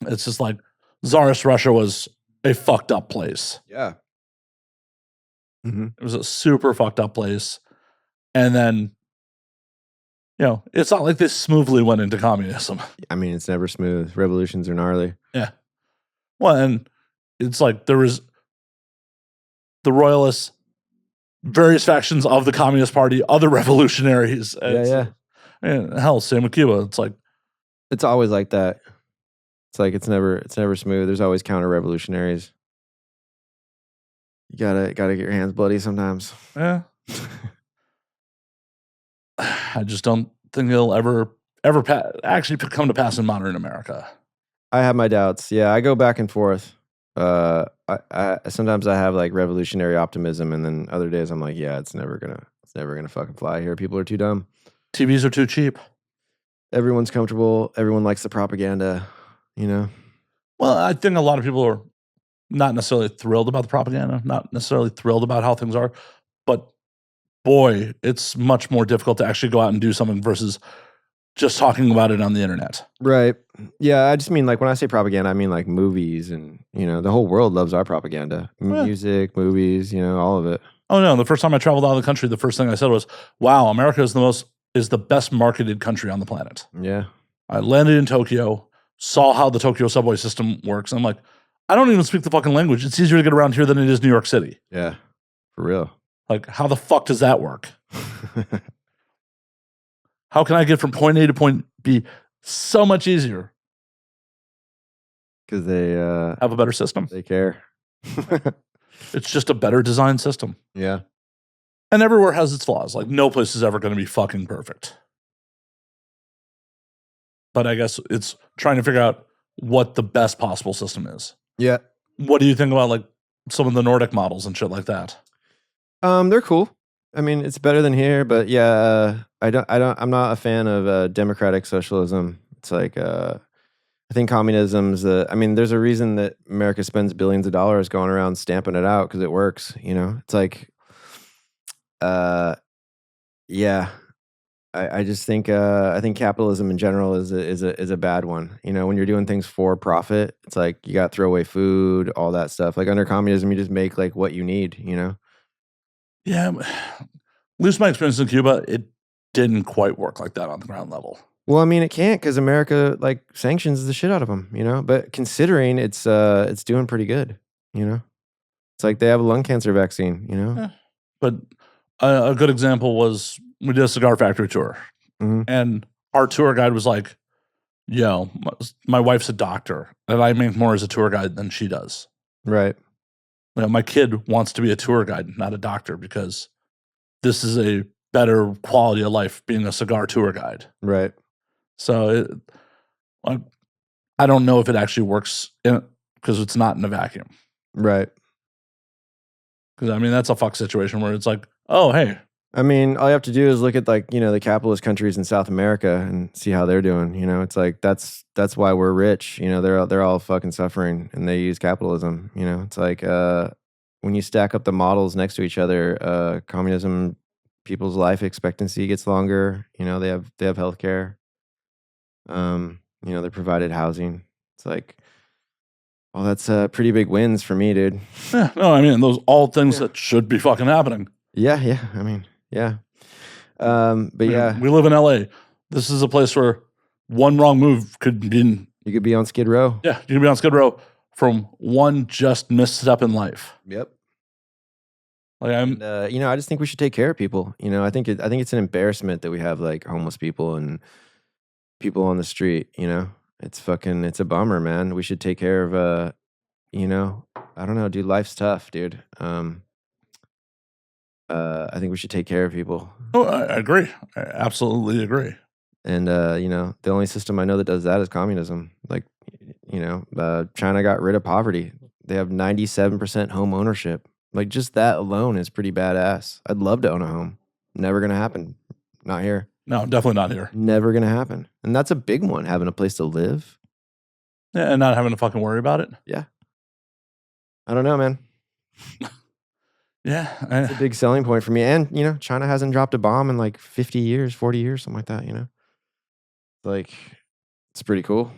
It's just like Tsarist Russia was a fucked up place. Yeah. Mm-hmm. It was a super fucked up place. And then, it's not like this smoothly went into communism. I mean, it's never smooth. Revolutions are gnarly. Yeah. Well, and it's like there was the royalists, various factions of the Communist Party, other revolutionaries. Yeah. And hell, same with Cuba. It's like it's always like that. It's like it's never smooth. There's always counter revolutionaries. You gotta get your hands bloody sometimes. Yeah. I just don't think it'll ever actually come to pass in modern America. I have my doubts. Yeah, I go back and forth. I sometimes I have like revolutionary optimism, and then other days I'm like, yeah, it's never gonna fucking fly here. People are too dumb. TVs are too cheap. Everyone's comfortable. Everyone likes the propaganda. Well, I think a lot of people are not necessarily thrilled about the propaganda, not necessarily thrilled about how things are, but boy, it's much more difficult to actually go out and do something versus just talking about it on the internet. Right. Yeah, I just mean like when I say propaganda, I mean like movies and, the whole world loves our propaganda. Music, movies, all of it. Oh no, the first time I traveled out of the country, the first thing I said was, wow, America is the best marketed country on the planet. Yeah. I landed in Tokyo, saw how the Tokyo subway system works. I'm like, I don't even speak the fucking language. It's easier to get around here than it is New York City. Yeah, for real. Like, how the fuck does that work? How can I get from point A to point B so much easier? Because they have a better system. They care. It's just a better designed system. Yeah. And everywhere has its flaws. Like, no place is ever going to be fucking perfect. But I guess it's trying to figure out what the best possible system is. Yeah. What do you think about like some of the Nordic models and shit like that? They're cool. I mean, it's better than here, but yeah, I'm not a fan of democratic socialism. It's like I think communism's there's a reason that America spends billions of dollars going around stamping it out because it works. It's like, yeah. I just think I think capitalism in general is a bad one. When you're doing things for profit, it's like you got to throw away food, all that stuff. Like under communism, you just make like what you need. Yeah, at least my experience in Cuba, it didn't quite work like that on the ground level. Well, I mean, it can't because America like sanctions the shit out of them. But considering it's doing pretty good. It's like they have a lung cancer vaccine, you know? Yeah. But a good example was we did a cigar factory tour, Mhm. and our tour guide was like, yo, my wife's a doctor, and I make more as a tour guide than she does. Right. You know, my kid wants to be a tour guide, not a doctor, because this is a better quality of life being a cigar tour guide. Right. So I don't know if it actually works because it's not in a vacuum. Right. Because I mean, that's a fuck situation where it's like, oh, hey, I mean, all you have to do is look at like, you know, the capitalist countries in South America and see how they're doing. You know, it's like that's why we're rich. You know, they're all fucking suffering and they use capitalism. You know, it's like when you stack up the models next to each other, communism, people's life expectancy gets longer. You know, they have healthcare. You know, they're provided housing. It's like, well, that's pretty big wins for me, dude. yeah, no, I mean, those all things that should be fucking happening. Yeah, yeah. I mean, yeah. But yeah, we live in LA. This is a place where one wrong move could be you could be on Skid Row. Yeah, you could be on Skid Row from one just misstep in life. Yep. Like And, you know, I just think we should take care of people. You know, I think it's an embarrassment that we have like homeless people and people on the street. You know, it's a bummer, man. We should take care of, you know, I don't know, dude. Life's tough, dude. I think we should take care of people. Oh, I agree. I absolutely agree. And you know, the only system I know that does that is communism. Like, you know, China got rid of poverty. They have 97% home ownership. Like, just that alone is pretty badass. I'd love to own a home. Never gonna happen. Not here. No, definitely not here. Never gonna happen. And that's a big one, having a place to live. Yeah, and not having to fucking worry about it. Yeah. I don't know, man. Yeah. It's a big selling point for me. And, you know, China hasn't dropped a bomb in like 50 years, 40 years, something like that, you know? Like, it's pretty cool.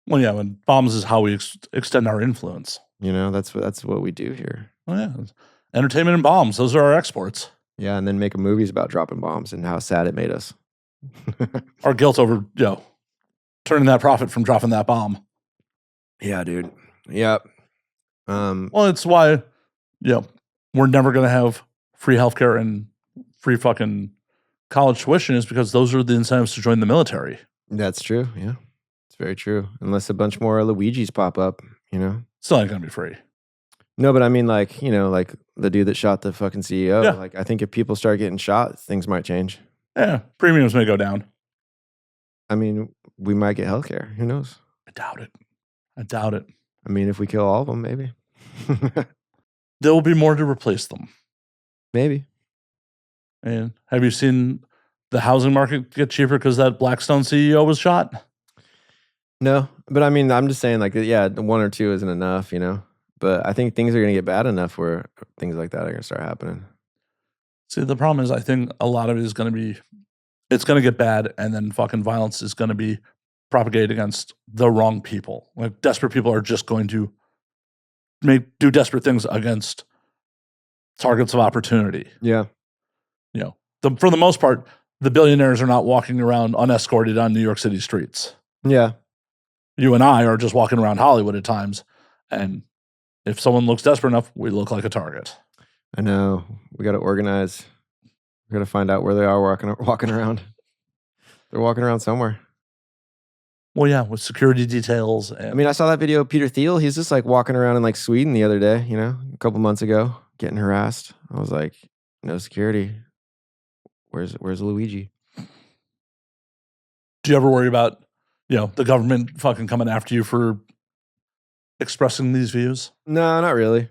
Well, yeah, when bombs is how we extend our influence. You know, that's what we do here. Oh, yeah. Entertainment and bombs. Those are our exports. Yeah, and then making movies about dropping bombs and how sad it made us. Our guilt over, turning that profit from dropping that bomb. Yeah, dude. Yeah. Well, it's why, we're never going to have free healthcare and free fucking college tuition is because those are the incentives to join the military. That's true. Yeah. It's very true. Unless a bunch more Luigis pop up, you know? Still ain't going to be free. No, but I mean, like, you know, like the dude that shot the fucking CEO. Yeah. Like, I think if people start getting shot, things might change. Yeah. Premiums may go down. I mean, we might get healthcare. Who knows? I doubt it. I mean, if we kill all of them, maybe. There will be more to replace them. Maybe. And have you seen the housing market get cheaper because that Blackstone CEO was shot? No, but I mean, I'm just saying, like, yeah, one or two isn't enough, you know? But I think things are going to get bad enough where things like that are going to start happening. See, the problem is I think a lot of it is going to be, it's going to get bad and then fucking violence is going to be propagated against the wrong people. Like, desperate people are just going to do desperate things against targets of opportunity. Yeah. For the most part, the billionaires are not walking around unescorted on New York City streets. Yeah. You and I are just walking around Hollywood at times, and if someone looks desperate enough, we look like a target. I know. We got to organize. We got to find out where they are walking around. They're walking around somewhere. Well, yeah, with security details. I mean, I saw that video of Peter Thiel. He's just like walking around in like Sweden the other day, you know, a couple months ago, getting harassed. I was like, no security. Where's Luigi? Do you ever worry about, the government fucking coming after you for expressing these views? No, not really.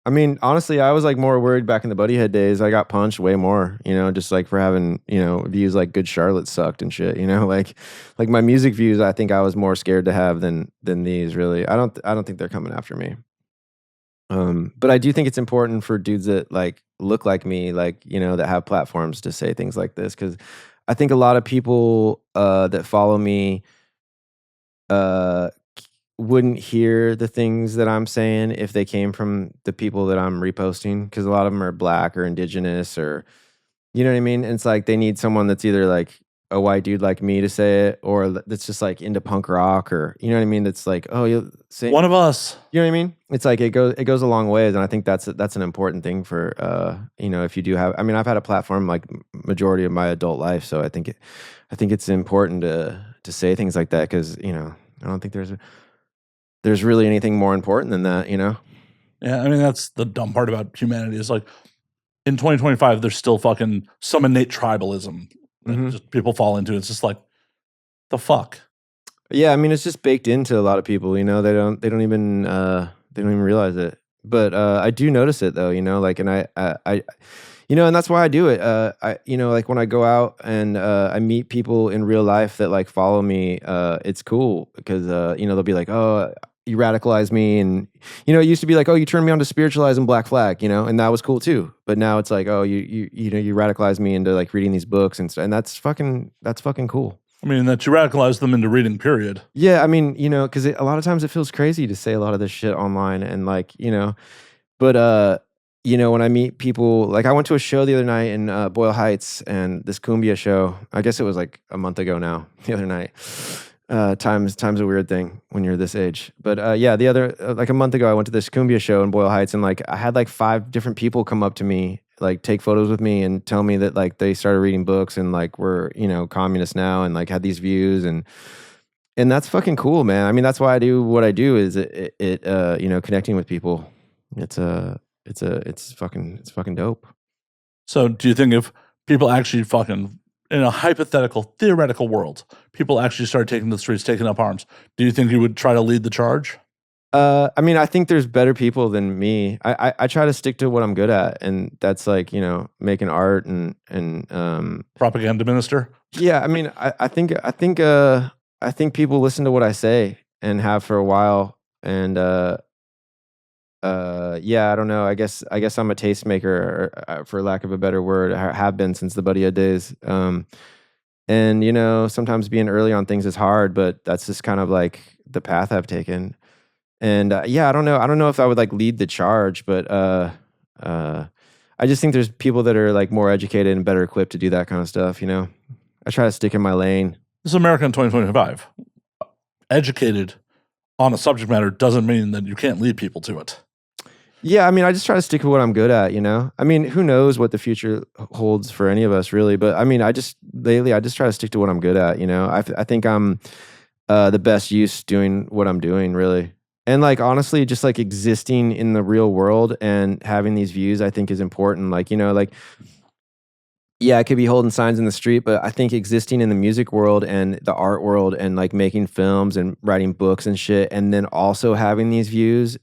I mean, honestly, I was like more worried back in the Buddyhead days. I got punched way more, you know, just like for having, views like Good Charlotte sucked and shit, you know, like my music views. I think I was more scared to have than these. Really, I don't think they're coming after me. But I do think it's important for dudes that like look like me, like, that have platforms to say things like this. Cause I think a lot of people, that follow me, wouldn't hear the things that I'm saying if they came from the people that I'm reposting. Cause a lot of them are black or indigenous or, you know what I mean? And it's like, they need someone that's either like a white dude like me to say it, or that's just like into punk rock, or you know what I mean. That's like, oh, you say One of us. You know what I mean? It's like it goes a long ways, and I think that's an important thing for if you do have. I mean, I've had a platform like majority of my adult life, so I think it's important to say things like that, because I don't think there's really anything more important than that. Yeah, I mean, that's the dumb part about humanity is like in 2025, there's still fucking some innate tribalism that just people fall into. It's just like, the fuck. Yeah, I mean, it's just baked into a lot of people. They don't even realize it. But I do notice it though. Like, and I and that's why I do it. Like when I go out and I meet people in real life that like follow me, it's cool because they'll be like, oh, you radicalize me, and it used to be like, oh, you turned me on to spiritualizing Black Flag, and that was cool too. But now it's like, oh, you radicalize me into like reading these books and stuff, and that's fucking cool. I mean, that you radicalize them into reading, period. Yeah, I mean, because a lot of times it feels crazy to say a lot of this shit online, and like, but when I meet people, like I went to a show the other night in Boyle Heights, and this cumbia show, I guess it was like a month ago now, the other night. Time's a weird thing when you're this age. But the other, like a month ago, I went to this cumbia show in Boyle Heights, and like I had like 5 different people come up to me, like take photos with me and tell me that like they started reading books and like were, communists now, and like had these views, and that's fucking cool, man. I mean, that's why I do what I do, is it connecting with people. It's fucking dope. So do you think if people actually fucking, in a hypothetical, theoretical world, people actually started taking to the streets, taking up arms, do you think you would try to lead the charge? I mean, I think there's better people than me. I try to stick to what I'm good at, and that's like, making art and propaganda minister. Yeah, I mean, I think people listen to what I say and have for a while, and I don't know. I guess I'm a tastemaker, or, for lack of a better word. I have been since the Buddyhead days. And sometimes being early on things is hard, but that's just kind of like the path I've taken. And I don't know if I would like lead the charge, but I just think there's people that are like more educated and better equipped to do that kind of stuff. I try to stick in my lane. This is America in 2025. Educated on a subject matter doesn't mean that you can't lead people to it. Yeah, I mean, I just try to stick with what I'm good at, I mean, who knows what the future holds for any of us, really. But I mean, lately, I just try to stick to what I'm good at, I think I'm the best use doing what I'm doing, really. And like, honestly, just like existing in the real world and having these views, I think is important. Like, yeah, I could be holding signs in the street, but I think existing in the music world and the art world and like making films and writing books and shit, and then also having these views,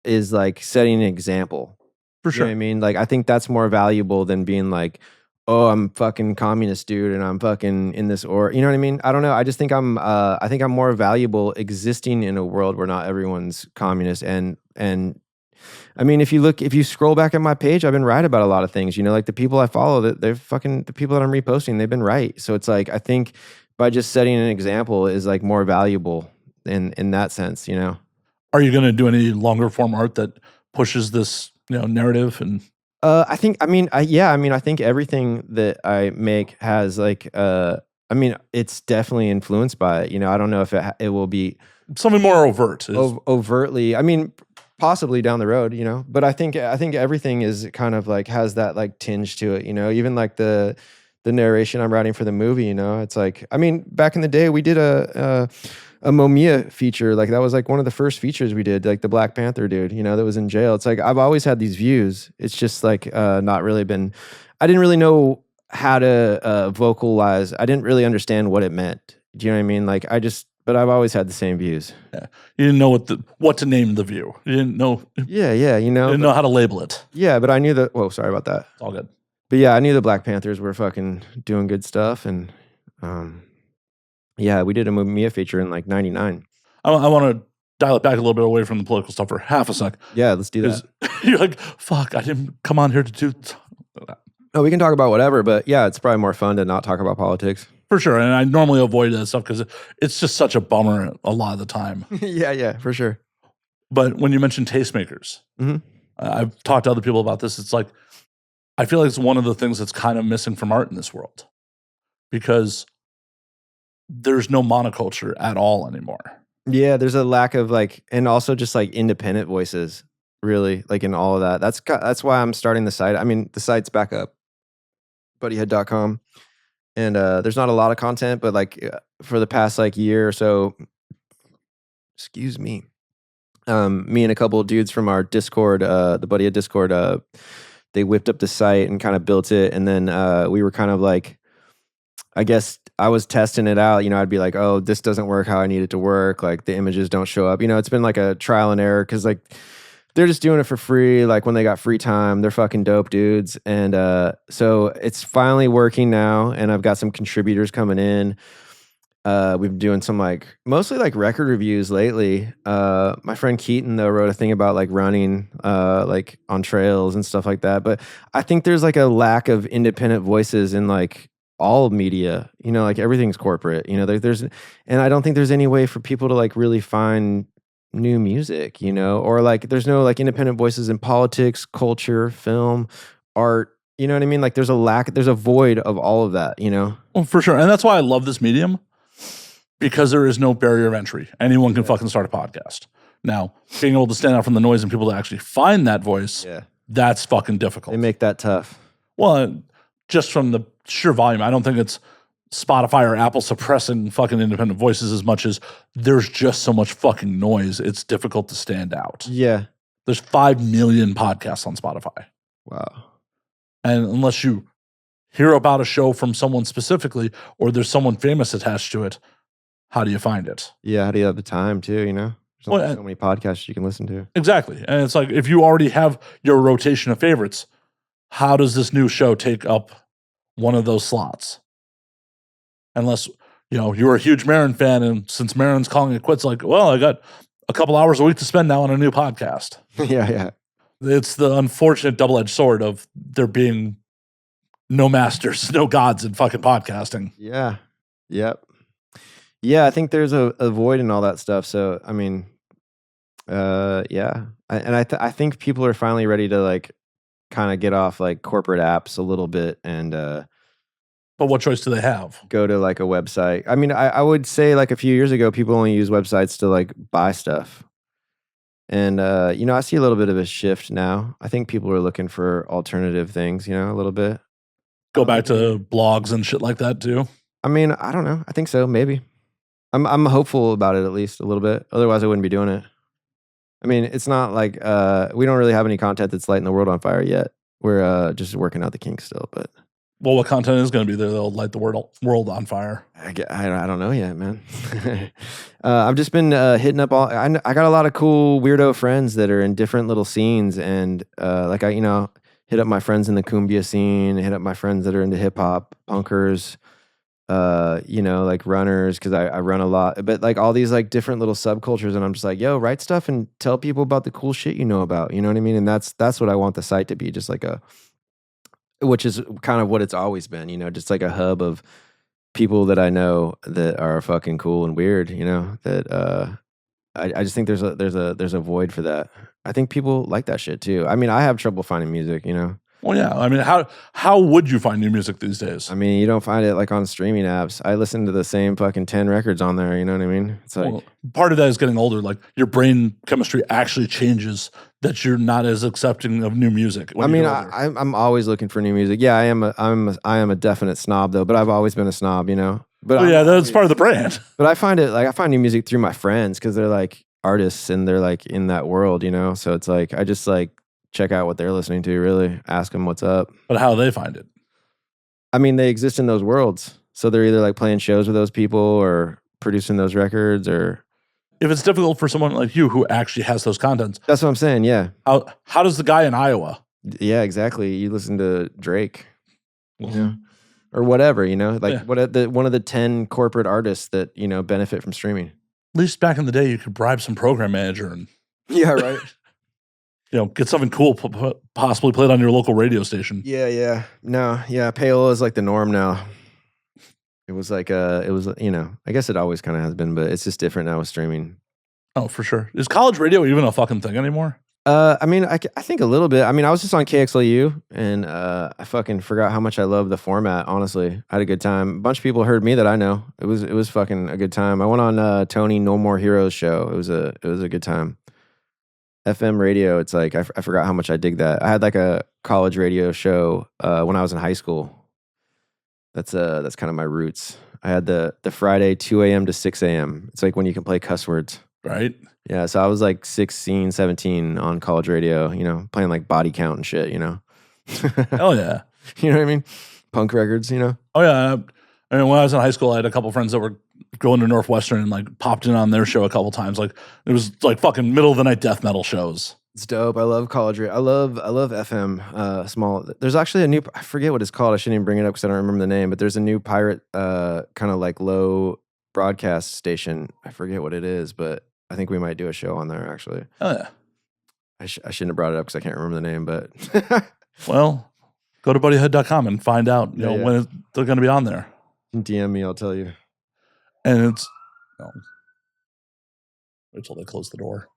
is like setting an example. For sure. You know what I mean? Like, I think that's more valuable than being like, oh, I'm fucking communist, dude, and I'm fucking in this, or you know what I mean? I don't know. I just think I'm more valuable existing in a world where not everyone's communist. And I mean, if you scroll back at my page, I've been right about a lot of things. Like the people I follow, that they're fucking, the people that I'm reposting, they've been right. So it's like, I think by just setting an example is like more valuable in that sense. Are you going to do any longer form art that pushes this, narrative? And I think everything that I make has like, it's definitely influenced by it. I don't know if it will be something more overt. Overtly. I mean, possibly down the road, but I think everything is kind of like has that like tinge to it, even like the narration I'm writing for the movie, it's like, I mean, back in the day we did a Momia feature. Like that was like one of the first features we did, like the Black Panther dude, that was in jail. It's like, I've always had these views. It's just like, I didn't really know how to vocalize. I didn't really understand what it meant. Do you know what I mean? Like but I've always had the same views. Yeah. You didn't know what to name the view. You didn't know. Yeah. You didn't know how to label it. Yeah, but I knew that. Whoa, sorry about that. It's all good. But yeah, I knew the Black Panthers were fucking doing good stuff, and yeah, we did a Mia feature in like '99. I want to dial it back a little bit away from the political stuff for half a sec. Yeah, let's do that. You're like, fuck, I didn't come on here to do that. No, we can talk about whatever, but yeah, it's probably more fun to not talk about politics. For sure, and I normally avoid that stuff because it's just such a bummer a lot of the time. Yeah, for sure. But when you mention tastemakers, I've talked to other people about this. It's like, I feel like it's one of the things that's kind of missing from art in this world. because there's no monoculture at all anymore. Yeah, there's a lack of like, and also just like independent voices, really, like in all of that. That's why I'm starting the site. I mean, the site's back up, buddyhead.com, and there's not a lot of content, but like for the past like year or so, excuse me, me and a couple of dudes from our Discord, the Buddyhead Discord, they whipped up the site and kind of built it, and then we were kind of like, I guess I was testing it out. You know, I'd be like, oh, this doesn't work how I need it to work. Like the images don't show up. You know, it's been like a trial and error because like they're just doing it for free. Like when they got free time, they're fucking dope dudes. And so it's finally working now. And I've got some contributors coming in. We've been doing some like mostly like record reviews lately. My friend Keaton though wrote a thing about like running like on trails and stuff like that. But I think there's like a lack of independent voices in like all media, you know, like everything's corporate, you know, there's, and I don't think there's any way for people to like really find new music, you know, or like there's no like independent voices in politics, culture, film, art, you know what I mean? Like there's a void of all of that, you know? Well, for sure. And that's why I love this medium, because there is no barrier of entry. Anyone can fucking start a podcast. Now, being able to stand out from the noise and people to actually find that voice, that's fucking difficult. They make that tough. Well, just from the sheer volume, I don't think it's Spotify or Apple suppressing fucking independent voices as much as there's just so much fucking noise. It's difficult to stand out. Yeah. There's 5 million podcasts on Spotify. Wow. And unless you hear about a show from someone specifically or there's someone famous attached to it, how do you find it? Yeah. How do you have the time too, you know? There's only so many podcasts you can listen to. Exactly. And it's like, if you already have your rotation of favorites, how does this new show take up one of those slots? Unless, you know, you're a huge Marin fan, and since Marin's calling it quits, like, well, I got a couple hours a week to spend now on a new podcast. Yeah. It's the unfortunate double-edged sword of there being no masters, no gods in fucking podcasting. Yeah. Yep. Yeah, I think there's a void in all that stuff. So, I mean, yeah. I think people are finally ready to like kind of get off like corporate apps a little bit and but what choice do they have? Go to like a website. I mean, I would say like a few years ago people only use websites to like buy stuff, and you know, I see a little bit of a shift now. I think people are looking for alternative things, you know, a little bit. Go back to blogs and shit like that too. I mean, I don't know, I think so, maybe. I'm hopeful about it, at least a little bit, otherwise I wouldn't be doing it. I mean, it's not like we don't really have any content that's lighting the world on fire yet. We're just working out the kinks still. But well, what content is going to be there that'll light the world on fire? I don't know yet, man. I've just been hitting up all. I got a lot of cool weirdo friends that are in different little scenes, and like I, you know, hit up my friends in the cumbia scene, hit up my friends that are into hip hop, punkers. You know, like runners, because I run a lot, but like all these like different little subcultures, and I'm just like, yo, write stuff and tell people about the cool shit you know about, you know what I mean? And that's what I want the site to be, just like which is kind of what it's always been, you know, just like a hub of people that I know that are fucking cool and weird, you know, that I just think there's a void for that. I think people like that shit too. I mean, I have trouble finding music, you know. Well, yeah. I mean, how would you find new music these days? I mean, you don't find it like on streaming apps. I listen to the same fucking 10 records on there, you know what I mean? It's like, well, part of that is getting older. Like your brain chemistry actually changes, that you're not as accepting of new music. I mean, I'm always looking for new music. Yeah, I am a definite snob though, but I've always been a snob, you know? But well, yeah, that's part of the brand. But I find new music through my friends because they're like artists and they're like in that world, you know? So it's like, I just like check out what they're listening to, really ask them what's up. But how do they find it? I mean, they exist in those worlds. So they're either like playing shows with those people or producing those records, or if it's difficult for someone like you who actually has those contents. That's what I'm saying, yeah. How does the guy in Iowa? Yeah, exactly. You listen to Drake, you know, or whatever, you know, like one of the 10 corporate artists that, you know, benefit from streaming. At least back in the day, you could bribe some program manager and yeah, right. You know, get something cool possibly played on your local radio station. Yeah. No, yeah, payola is like the norm now. It was like, you know, I guess it always kind of has been, but it's just different now with streaming. Oh, for sure. Is college radio even a fucking thing anymore? I mean, I think a little bit. I mean, I was just on KXLU, and I fucking forgot how much I love the format. Honestly, I had a good time. A bunch of people heard me that I know. It was fucking a good time. I went on Tony No More Heroes show. It was a good time. FM radio. It's like I forgot how much I dig that. I had like a college radio show when I was in high school. That's kind of my roots. I had the Friday 2 a.m. to 6 a.m. It's like when you can play cuss words. Right? Yeah, so I was like 16, 17 on college radio, playing like Body Count and shit, Hell yeah. You know what I mean? Punk records, Oh yeah. I mean, when I was in high school, I had a couple friends that were going to Northwestern and like popped in on their show a couple times. Like it was like fucking middle of the night death metal shows. It's dope. I love college radio. I love FM. Small. There's actually a new. I forget what it's called. I shouldn't even bring it up because I don't remember the name. But there's a new pirate, kind of like low broadcast station. I forget what it is, but I think we might do a show on there. Actually, Oh yeah. I shouldn't have brought it up because I can't remember the name. But Well, go to buddyhead.com and find out, Yeah. when they're going to be on there. DM me. I'll tell you. And it's wait till they close the door.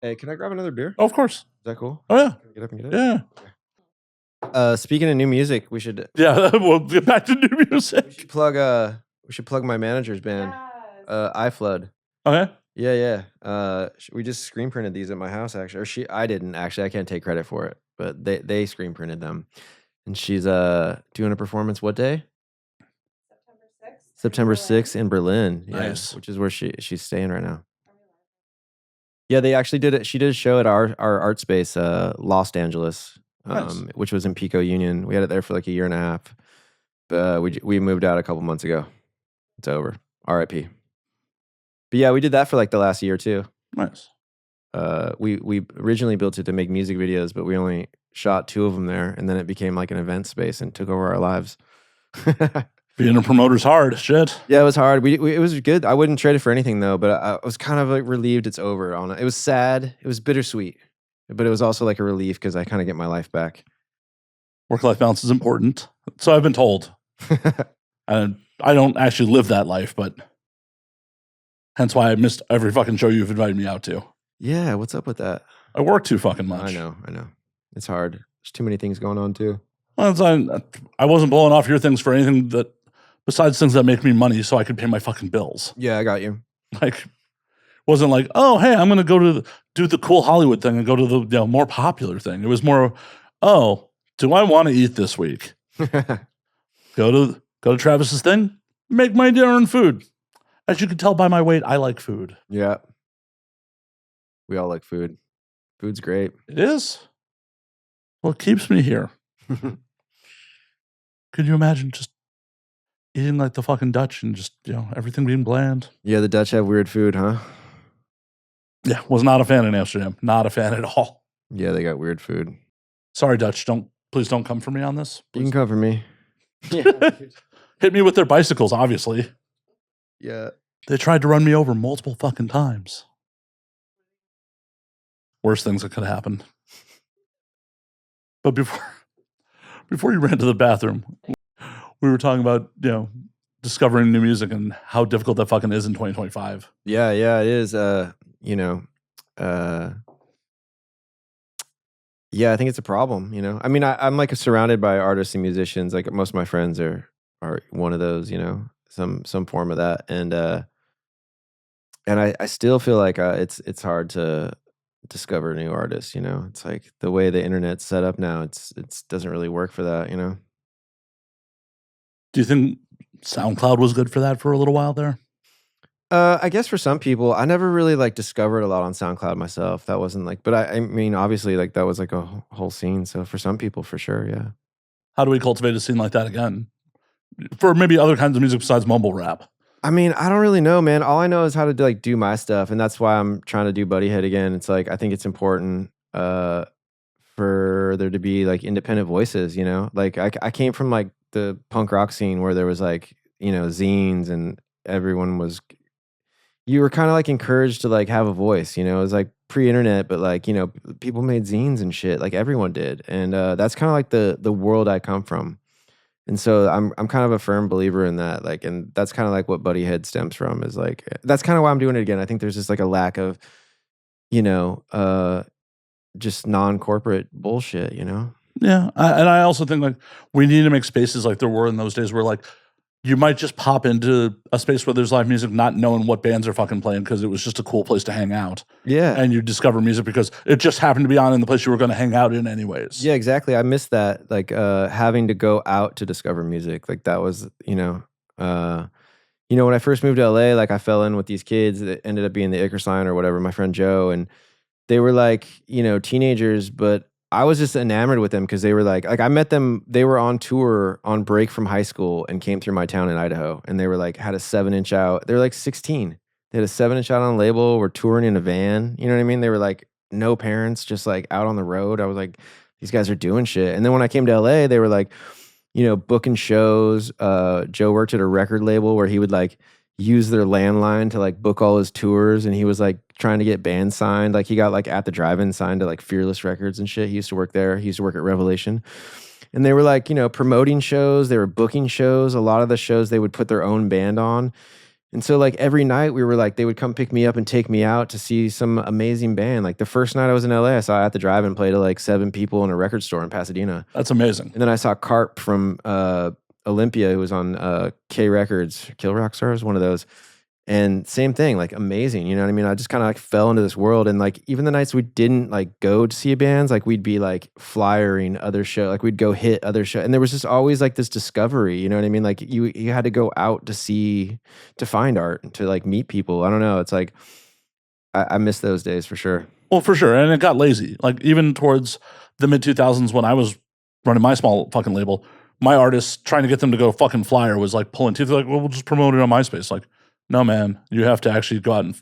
Hey, can I grab another beer? Oh, of course. Is that cool? Oh yeah. Can I get up and get it? Yeah. Speaking of new music, we should Yeah. We'll get back to new music. we should plug my manager's band, iFlood. Okay. Yeah. We just screen printed these at my house actually, or I didn't actually. I can't take credit for it, but they screen printed them, and she's doing a performance. What day? September 6th in Berlin. Yeah, Nice. which is where she's staying right now. Yeah, they actually did it. She did a show at our art space, Los Angeles, Nice. which was in Pico Union. We had it there for like a year and a half. We moved out a couple months ago. It's over. R.I.P. But yeah, we did that for like the last year too. Nice. We originally built it to make music videos, but we only shot 2 of them there, and then it became like an event space and took over our lives. Being a promoter's hard. Shit. Yeah, it was hard. It was good. I wouldn't trade it for anything though, but I was kind of like relieved it's over. It was sad. It was bittersweet, but it was also like a relief because I kind of get my life back. Work-life balance is important. So I've been told. And I don't actually live that life, but hence why I missed every fucking show you've invited me out to. Yeah, what's up with that? I work too fucking much. I know. It's hard. There's too many things going on too. Well, I wasn't blowing off your things for anything that besides things that make me money so I could pay my fucking bills. Yeah, I got you. Like, wasn't like, oh, hey, I'm going to go to do the cool Hollywood thing and go to the more popular thing. It was more, oh, do I want to eat this week? Go to Travis's thing, make my dinner and food. As you can tell by my weight, I like food. Yeah. We all like food. Food's great. It is. Well, it keeps me here. Could you imagine just eating like the fucking Dutch and just, everything being bland? Yeah, the Dutch have weird food, huh? Yeah, was not a fan in Amsterdam. Not a fan at all. Yeah, they got weird food. Sorry, Dutch. Please don't come for me on this. You can cover me. Hit me with their bicycles, obviously. Yeah. They tried to run me over multiple fucking times. Worst things that could have happened. But before you ran to the bathroom, we were talking about, discovering new music and how difficult that fucking is in 2025. Yeah, it is. Yeah, I think it's a problem, I mean, I'm like surrounded by artists and musicians. Like most of my friends are one of those, some form of that. And I still feel like it's hard to discover new artists, It's like the way the internet's set up now, it doesn't really work for that, Do you think SoundCloud was good for that for a little while there? I guess for some people, I never really like discovered a lot on SoundCloud myself. That wasn't like, but I mean, obviously, like that was like a whole scene. So for some people, for sure, yeah. How do we cultivate a scene like that again? For maybe other kinds of music besides mumble rap. I mean, I don't really know, man. All I know is how to like do my stuff, and that's why I'm trying to do Buddyhead again. It's like I think it's important for there to be like independent voices. Like I came from like the punk rock scene where there was like zines and everyone was. You were kind of like encouraged to like have a voice, it was like pre-internet, but like, people made zines and shit, like everyone did. And that's kind of like the world I come from. And so I'm kind of a firm believer in that. Like, and that's kind of like what Buddyhead stems from is like, that's kind of why I'm doing it again. I think there's just like a lack of you know, just non-corporate bullshit, you know? Yeah, and I also think like we need to make spaces like there were in those days where like you might just pop into a space where there's live music, not knowing what bands are fucking playing because it was just a cool place to hang out, Yeah. and you discover music because it just happened to be on in the place you were going to hang out in anyways. Yeah, exactly. I miss that, like, having to go out to discover music. Like, that was, when I first moved to LA, like, I fell in with these kids that ended up being the Icarus Line or whatever, my friend Joe, and they were like, teenagers, but I was just enamored with them because they were like I met them, they were on tour on break from high school and came through my town in Idaho. And they were like, had a 7-inch out. They were like 16. They had a 7-inch out on label, were touring in a van. You know what I mean? They were like no parents, just like out on the road. I was like, these guys are doing shit. And then when I came to LA, they were like, booking shows. Joe worked at a record label where he would like use their landline to like book all his tours, and he was like trying to get bands signed. Like he got like At the Drive-In signed to like Fearless Records and shit. He used to work there. He used to work at Revelation. And they were like, promoting shows, they were booking shows. A lot of the shows they would put their own band on. And so like every night we were like, they would come pick me up and take me out to see some amazing band. Like the first night I was in LA, I saw At the Drive-In play to like 7 people in a record store in Pasadena. That's amazing. And then I saw Carp from Olympia, who was on K Records, Kill Rock Stars, one of those. And same thing, like amazing. You know what I mean? I just kind of like fell into this world. And like even the nights we didn't like go to see bands, like we'd be like flyering other shows, like we'd go hit other shows. And there was just always like this discovery, you know what I mean? Like you had to go out to find art and to like meet people. I don't know. It's like I miss those days for sure. Well, for sure. And it got lazy. Like even towards the mid 2000s when I was running my small fucking label, my artists trying to get them to go fucking flyer was like pulling teeth. They're like, well, we'll just promote it on MySpace. Like, no, man, you have to actually go out and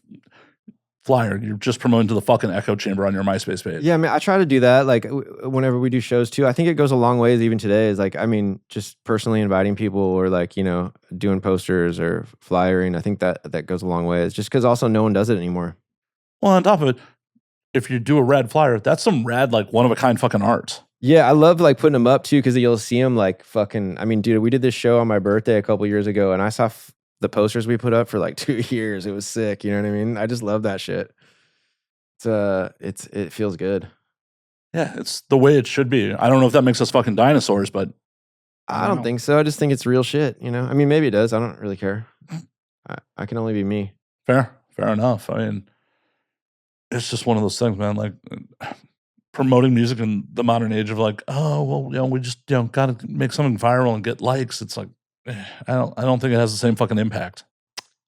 flyer. You're just promoting to the fucking echo chamber on your MySpace page. Yeah, I mean, I try to do that. Like whenever we do shows too, I think it goes a long ways even today. Is like, I mean, just personally inviting people or like, doing posters or flyering. I think that goes a long ways just because also no one does it anymore. Well, on top of it, if you do a rad flyer, that's some rad, like one of a kind fucking art. Yeah, I love like putting them up too because you'll see them like fucking. I mean, dude, we did this show on my birthday a couple years ago, and I saw the posters we put up for like 2 years. It was sick. You know what I mean? I just love that shit. It feels good. Yeah, it's the way it should be. I don't know if that makes us fucking dinosaurs, but I don't think so. I just think it's real shit. I mean, maybe it does. I don't really care. I can only be me. Fair enough. I mean, it's just one of those things, man. Like promoting music in the modern age of like, oh well, we just gotta make something viral and get likes. It's like, I don't think it has the same fucking impact.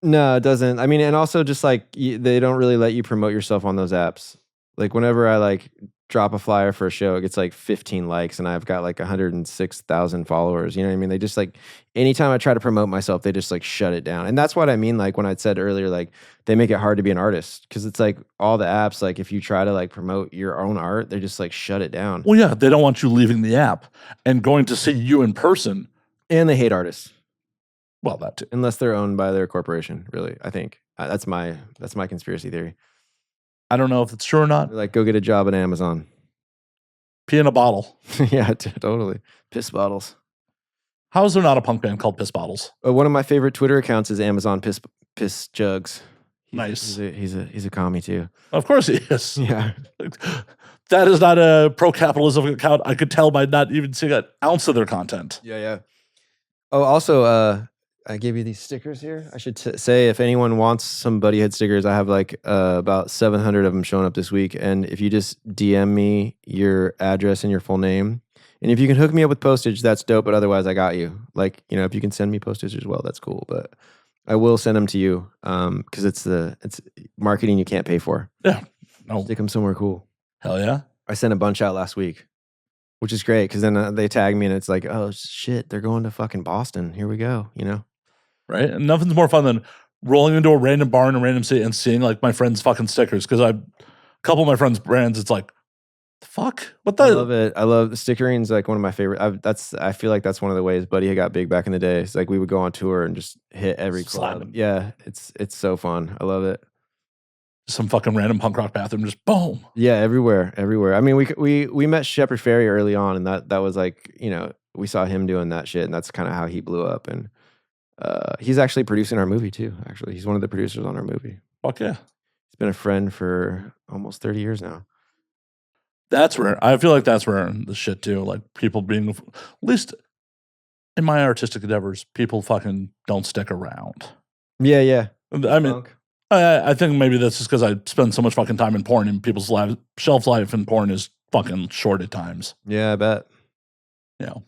No, it doesn't. I mean, and also just like they don't really let you promote yourself on those apps. Like whenever I like drop a flyer for a show, it gets like 15 likes and I've got like 106,000 followers. You know what I mean? They just like, anytime I try to promote myself, they just like shut it down. And that's what I mean. Like when I said earlier, like they make it hard to be an artist because it's like all the apps, like if you try to like promote your own art, they just like shut it down. Well, yeah, they don't want you leaving the app and going to see you in person. And they hate artists. Well, that too. Unless they're owned by their corporation, really, I think. That's my conspiracy theory. I don't know if it's true or not. They're like, go get a job at Amazon. Pee in a bottle. Yeah, totally. Piss bottles. How is there not a punk band called Piss Bottles? One of my favorite Twitter accounts is Amazon Piss Jugs. Nice. He's a commie too. Of course he is. Yeah. That is not a pro-capitalism account. I could tell by not even seeing an ounce of their content. Yeah. Oh, also, I gave you these stickers here. I should say if anyone wants some Buddyhead stickers, I have like about 700 of them showing up this week. And if you just DM me your address and your full name, and if you can hook me up with postage, that's dope. But otherwise, I got you. Like, if you can send me postage as well, that's cool. But I will send them to you because it's marketing you can't pay for. Yeah. No. Stick them somewhere cool. Hell yeah. I sent a bunch out last week, which is great because then they tag me and it's like, oh shit, they're going to fucking Boston. Here we go, Right? And nothing's more fun than rolling into a random bar in a random city and seeing like my friends' fucking stickers. Because a couple of my friends' brands, it's like, the fuck? What the? I love it. I love stickering's like one of my favorite. I feel like that's one of the ways Buddy got big back in the day. It's like we would go on tour and just hit every club. Yeah, it's so fun. I love it. Some fucking random punk rock bathroom, just boom. Yeah, everywhere. I mean, we met Shepard Fairey early on, and that was like, we saw him doing that shit, and that's kind of how he blew up. And he's actually producing our movie too. Actually, he's one of the producers on our movie. Fuck yeah. He's been a friend for almost 30 years now. That's rare. I feel like that's rare in the shit too. Like people being, at least in my artistic endeavors, people fucking don't stick around. Yeah. I mean, I think maybe that's just because I spend so much fucking time in porn, and people's shelf life in porn is fucking short at times. Yeah, I bet. You know,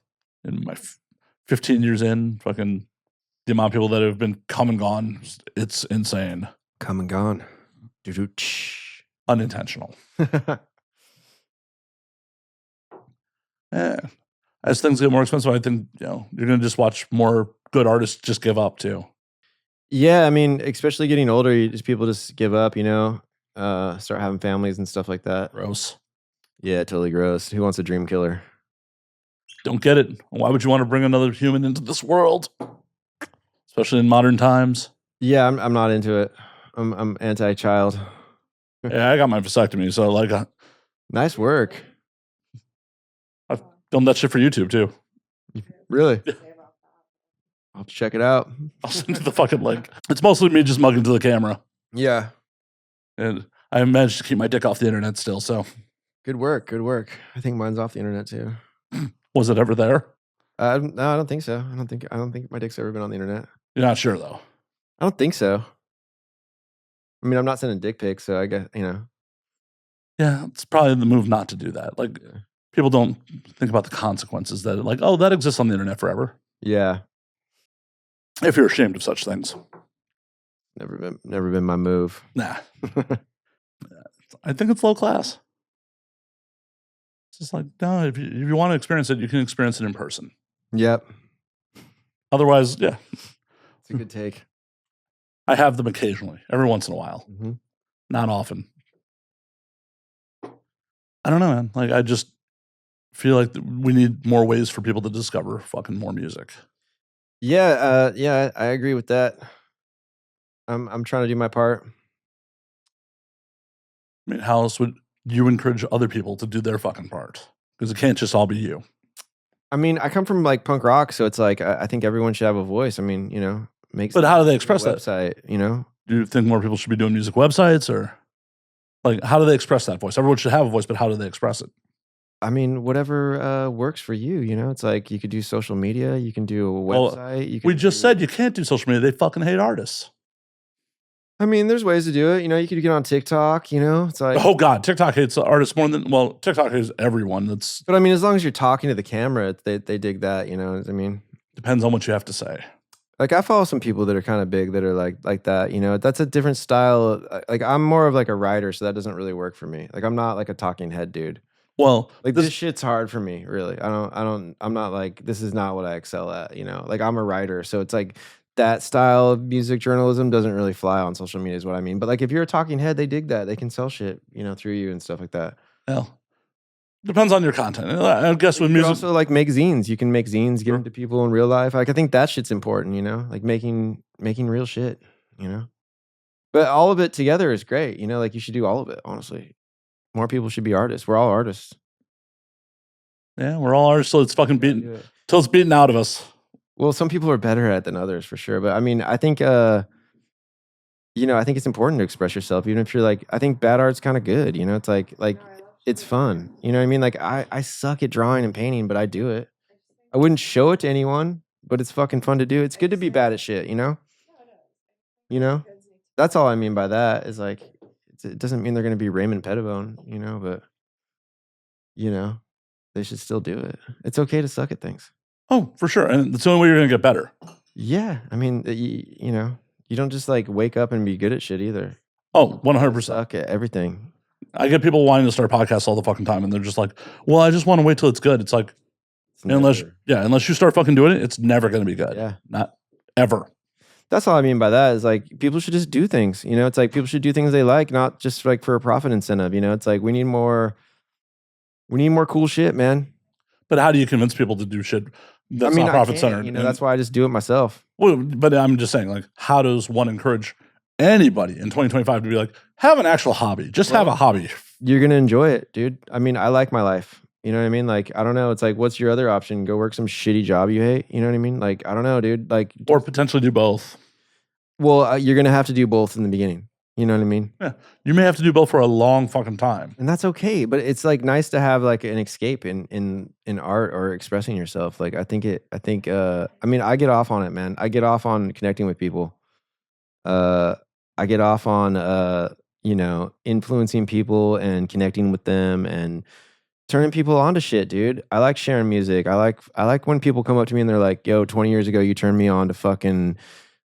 in my 15 years in, fucking the amount of people that have been come and gone, it's insane. Come and gone. Unintentional. As things get more expensive, I think you're gonna just watch more good artists just give up too. Yeah, I mean, especially getting older, people just give up, start having families and stuff like that. Gross. Yeah, totally gross. Who wants a dream killer? Don't get it. Why would you want to bring another human into this world, especially in modern times? Yeah, I'm not into it. I'm anti-child. Yeah, I got my vasectomy, so like, nice work. I've filmed that shit for YouTube too. Really? I'll have to check it out. I'll send you the fucking link. It's mostly me just mugging to the camera. Yeah. And I managed to keep my dick off the internet still, so. Good work. I think mine's off the internet too. Was it ever there? No, I don't think so. I don't think my dick's ever been on the internet. You're not sure though? I don't think so. I mean, I'm not sending dick pics, so I guess, Yeah, it's probably the move not to do that. Like, people don't think about the consequences that, like, oh, that exists on the internet forever. Yeah. If you're ashamed of such things. Never been my move. Nah. I think it's low class. It's just like, no, if you want to experience it, you can experience it in person. Yep. Otherwise, yeah. It's a good take. I have them occasionally, every once in a while. Mm-hmm. Not often. I don't know, man. Like, I just feel like we need more ways for people to discover fucking more music. Yeah, I agree with that. I'm trying to do my part. I mean, how else would you encourage other people to do their fucking part? Because it can't just all be you. I mean, I come from like punk rock, so it's like I think everyone should have a voice. I mean, But how do they express that? Website, Do you think more people should be doing music websites, or like how do they express that voice? Everyone should have a voice, but how do they express it? I mean, whatever works for you. It's like you could do social media, you can do a website. We just said you can't do social media. They fucking hate artists. I mean, there's ways to do it. You could get on TikTok. It's like, oh god, TikTok hates artists more than TikTok hates everyone. But I mean, as long as you're talking to the camera, they dig that. You know what I mean? Depends on what you have to say. Like I follow some people that are kind of big that are like that. That's a different style. Like I'm more of like a writer, so that doesn't really work for me. Like I'm not like a talking head dude. Well, like this shit's hard for me, really. I'm not like, this is not what I excel at. Like I'm a writer, so it's like that style of music journalism doesn't really fly on social media is what I mean. But like if you're a talking head, they dig that. They can sell shit, through you and stuff like that. Well, depends on your content. I guess with music, also like make zines. You can make zines, give them to people in real life. Like I think that shit's important. Like making real shit. But all of it together is great. Like you should do all of it. Honestly, more people should be artists. We're all artists. Yeah, we're all artists. So it's fucking beaten till it's beaten out of us. Well, some people are better at it than others for sure. But I mean, I think I think it's important to express yourself, even if you're like, I think bad art's kind of good. It's like it's fun. You know what I mean? Like I suck at drawing and painting, but I do it. I wouldn't show it to anyone, but it's fucking fun to do. It's good to be bad at shit, That's all I mean by that is like, it doesn't mean they're going to be Raymond Pettibone, but they should still do it. It's okay to suck at things. Oh, for sure. And it's the only way you're going to get better. Yeah. I mean, you don't just like wake up and be good at shit either. Oh, 100%. Suck at everything. I get people wanting to start podcasts all the fucking time, and they're just like, well, I just want to wait till it's good. It's like, unless you start fucking doing it, it's never going to be good. Yeah. Not ever. That's all I mean by that is like, people should just do things. It's like people should do things they like, not just like for a profit incentive. It's like we need more cool shit, man. But how do you convince people to do shit that's not profit centered? That's why I just do it myself. Well, but I'm just saying, like, how does one encourage anybody in 2025 to be like, have an actual hobby? Just have a hobby. You're going to enjoy it, dude. I mean, I like my life. You know what I mean? Like, I don't know. It's like, what's your other option? Go work some shitty job you hate? You know what I mean? Like, I don't know, dude. Like, or potentially do both. Well, you're going to have to do both in the beginning. You know what I mean? Yeah. You may have to do both for a long fucking time. And that's okay, but it's, like, nice to have, like, an escape in art or expressing yourself. Like, I mean, I get off on it, man. I get off on connecting with people. Uh, I get off on, influencing people and connecting with them and turning people on to shit, dude. I like sharing music. I like when people come up to me and they're like, "Yo, 20 years ago, you turned me on to fucking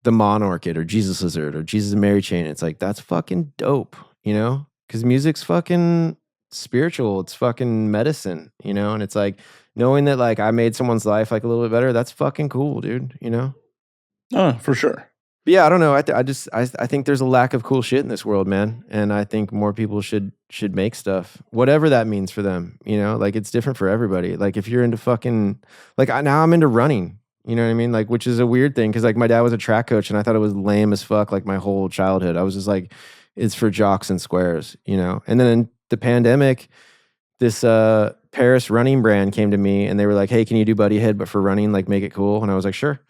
The Monarchid or Jesus Lizard or Jesus and Mary Chain." It's like, that's fucking dope, you know? Because music's fucking spiritual. It's fucking medicine, you know? And it's like, knowing that, like, I made someone's life, like, a little bit better, that's fucking cool, dude, you know? For sure. But yeah, I don't know. I think there's a lack of cool shit in this world, man. And I think more people should make stuff, whatever that means for them. You know, like, it's different for everybody. Like, if you're into fucking, like, now I'm into running. You know what I mean? Like, which is a weird thing because, like, my dad was a track coach and I thought it was lame as fuck. Like, my whole childhood, I was just like, it's for jocks and squares, you know. And then in the pandemic, this Paris running brand came to me and they were like, "Hey, can you do Buddyhead but for running? Like, make it cool." And I was like, "Sure."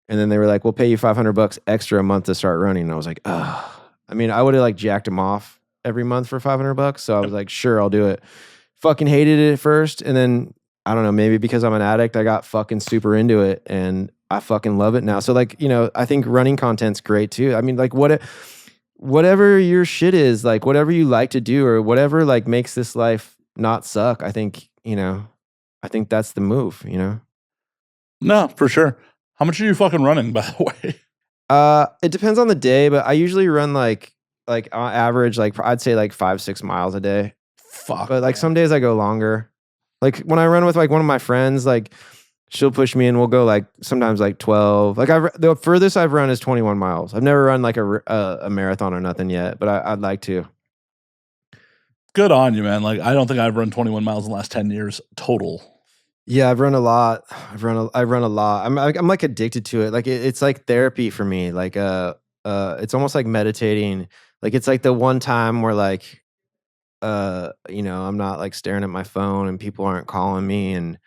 And then they were like, "We'll pay you $500 extra a month to start running." And I was like, "Oh." I mean, I would have, like, jacked them off every month for $500. So I was like, "Sure, I'll do it." Fucking hated it at first. And then, I don't know, maybe because I'm an addict, I got fucking super into it and I fucking love it now. So, like, you know, I think running content's great too. I mean, like, whatever your shit is, like, whatever you like to do or whatever, like, makes this life not suck. I think that's the move, you know? No, for sure. How much are you fucking running, by the way? It depends on the day, but I usually run like on average, like, I'd say like 5-6 miles a day. Fuck. But, like, some days I go longer. Like, when I run with, like, one of my friends, like, she'll push me and we'll go, like, sometimes like 12. Like, the furthest I've run is 21 miles. I've never run like a marathon or nothing yet, but I'd like to. Good on you, man. Like, I don't think I've run 21 miles in the last 10 years total. Yeah, I've run a lot. I run a lot. I'm like addicted to it. Like, it's like therapy for me. Like, it's almost like meditating. Like, it's like the one time where, like, I'm not, like, staring at my phone and people aren't calling me and,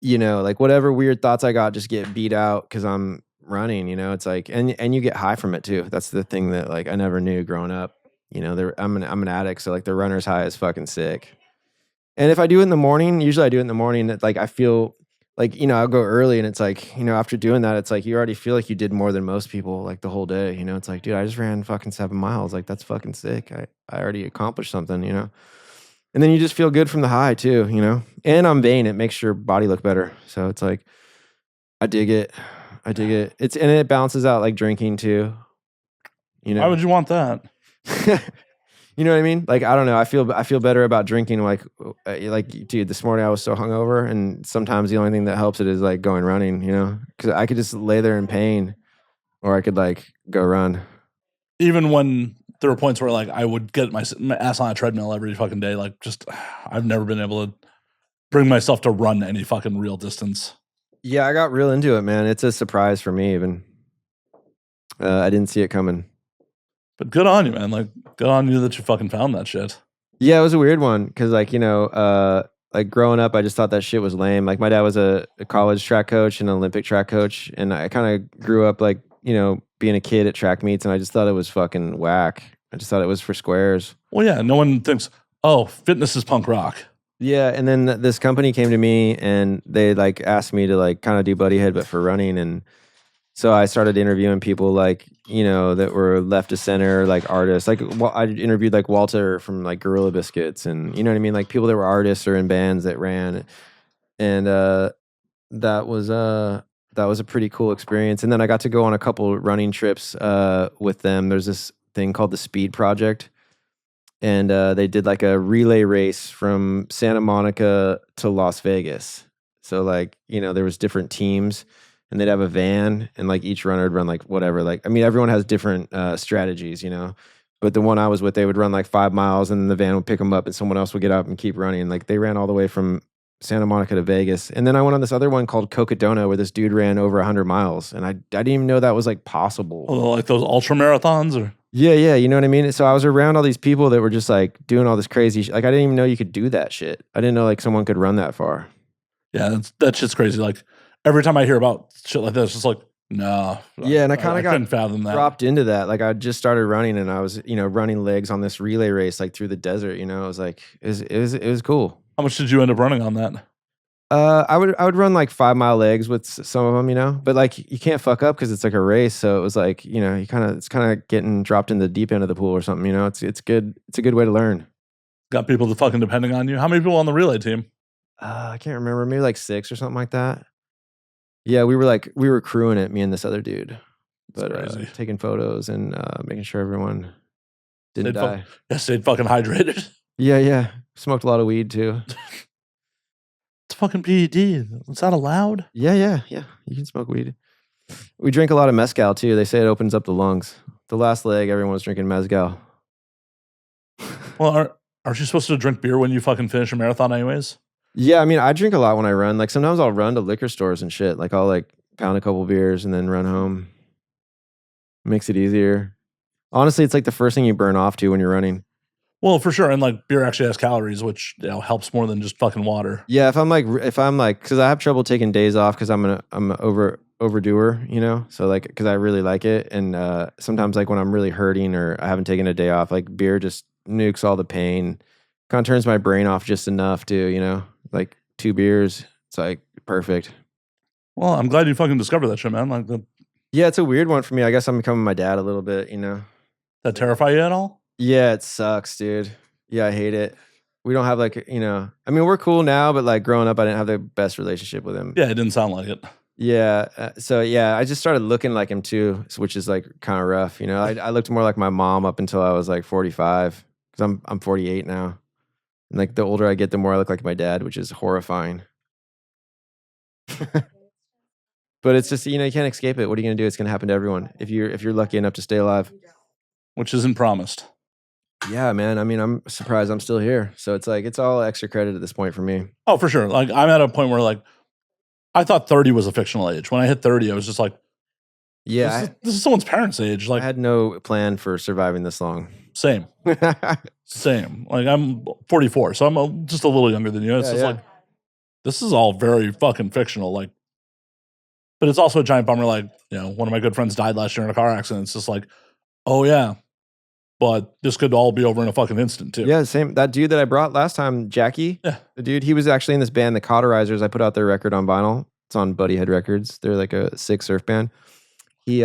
like, whatever weird thoughts I got just get beat out because I'm running, you know. It's like, and you get high from it too. That's the thing that, like, I never knew growing up. You know, I'm an addict, so, like, the runner's high is fucking sick. And if I do it in the morning, usually I do it in the morning, that, like, I feel like, I'll go early and it's like, after doing that, it's like you already feel like you did more than most people, like, the whole day, you know. It's like, dude, I just ran fucking 7 miles. Like, that's fucking sick. I already accomplished something, you know. And then you just feel good from the high too, you know. And I'm vain. It makes your body look better. So it's like, I dig it. And it balances out, like, drinking too, you know. Why would you want that? You know what I mean? Like, I don't know. I feel better about drinking. Like, dude, this morning I was so hungover, and sometimes the only thing that helps it is, like, going running. You know, because I could just lay there in pain, or I could, like, go run. Even when there were points where, like, I would get my ass on a treadmill every fucking day, like, just I've never been able to bring myself to run any fucking real distance. Yeah, I got real into it, man. It's a surprise for me, even. I didn't see it coming. But good on you, man. Like, good on you that you fucking found that shit. Yeah, it was a weird one because, like, like, growing up, I just thought that shit was lame. Like, my dad was a college track coach and an Olympic track coach, and I kind of grew up, like, being a kid at track meets, and I just thought it was fucking whack. I just thought it was for squares. Well, yeah, no one thinks, oh, fitness is punk rock. Yeah, and then this company came to me and they, like, asked me to, like, kind of do Buddyhead but for running, and so I started interviewing people, like, that were left of center, like, artists. Like, I interviewed, like, Walter from, like, Gorilla Biscuits, and, you know what I mean, like, people that were artists or in bands that ran, and that was a pretty cool experience. And then I got to go on a couple running trips with them. There's this thing called the Speed Project, and they did, like, a relay race from Santa Monica to Las Vegas. So, like, there was different teams, and they'd have a van, and, like, each runner would run, like, whatever. Like, I mean, everyone has different strategies, but the one I was with, they would run, like, 5 miles, and then the van would pick them up and someone else would get up and keep running. Like, they ran all the way from Santa Monica to Vegas. And then I went on this other one called Cocodona where this dude ran over 100 miles, and I didn't even know that was, like, possible. Oh, like those ultra marathons? Or Yeah, you know what I mean? So I was around all these people that were just, like, doing all this crazy shit. Like, I didn't even know you could do that shit. I didn't know, like, someone could run that far. Yeah, that shit's crazy. Like, every time I hear about shit like this, it's like, No. Yeah, and I kind of got couldn't fathom that. dropped into that. Like I just started running, and I was, running legs on this relay race, like through the desert. It was like it was cool. How much did you end up running on that? I would run like 5 mile legs with some of them, but like you can't fuck up because it's like a race. So it was like, it's kind of getting dropped in the deep end of the pool or something. It's good. It's a good way to learn. Got people that fucking depending on you. How many people on the relay team? I can't remember, maybe like 6 or something like that. Yeah, we were crewing it, me and this other dude, but taking photos and making sure everyone didn't die. Stayed fucking hydrated. Yeah. Smoked a lot of weed too. It's fucking PED. Is that allowed? Yeah. You can smoke weed. We drink a lot of mezcal too. They say it opens up the lungs. The last leg, everyone was drinking mezcal. Well, aren't you supposed to drink beer when you fucking finish a marathon anyways? Yeah, I mean, I drink a lot when I run. Like sometimes I'll run to liquor stores and shit. Like I'll like pound a couple beers and then run home. Makes it easier. Honestly, it's like the first thing you burn off to when you're running. Well, for sure, and like beer actually has calories, which helps more than just fucking water. Yeah, if I'm like, because I have trouble taking days off because I'm an overdoer, So like, because I really like it, and sometimes like when I'm really hurting or I haven't taken a day off, like beer just nukes all the pain, kind of turns my brain off just enough to, like 2 beers, it's like perfect. Well, I'm glad you fucking discovered that shit, man. Like yeah, it's a weird one for me. I guess I'm becoming my dad a little bit, That terrify you at all? Yeah, it sucks, dude. Yeah, I hate it. We don't have like, I mean, we're cool now, but like growing up, I didn't have the best relationship with him. Yeah, it didn't sound like it. Yeah. So yeah, I just started looking like him too, which is like kind of rough. I looked more like my mom up until I was like 45 because I'm 48 now. And like the older I get, the more I look like my dad, which is horrifying. But it's just, you can't escape it. What are you going to do? It's going to happen to everyone if you're lucky enough to stay alive. Which isn't promised. Yeah, man. I mean, I'm surprised I'm still here. So it's like, it's all extra credit at this point for me. Oh, for sure. Like I'm at a point where like, I thought 30 was a fictional age. When I hit 30, I was just like, yeah, this is someone's parents' age. Like I had no plan for surviving this long. Same. Same. Like I'm 44, so I'm just a little younger than you. It's just like, this is all very fucking fictional. Like, but it's also a giant bummer. Like, one of my good friends died last year in a car accident. It's just like, oh yeah, but this could all be over in a fucking instant too. Yeah, same. That dude that I brought last time, Jackie. Yeah. The dude, he was actually in this band, the Cauterizers. I put out their record on vinyl. It's on Buddyhead Records. They're like a sick surf band. He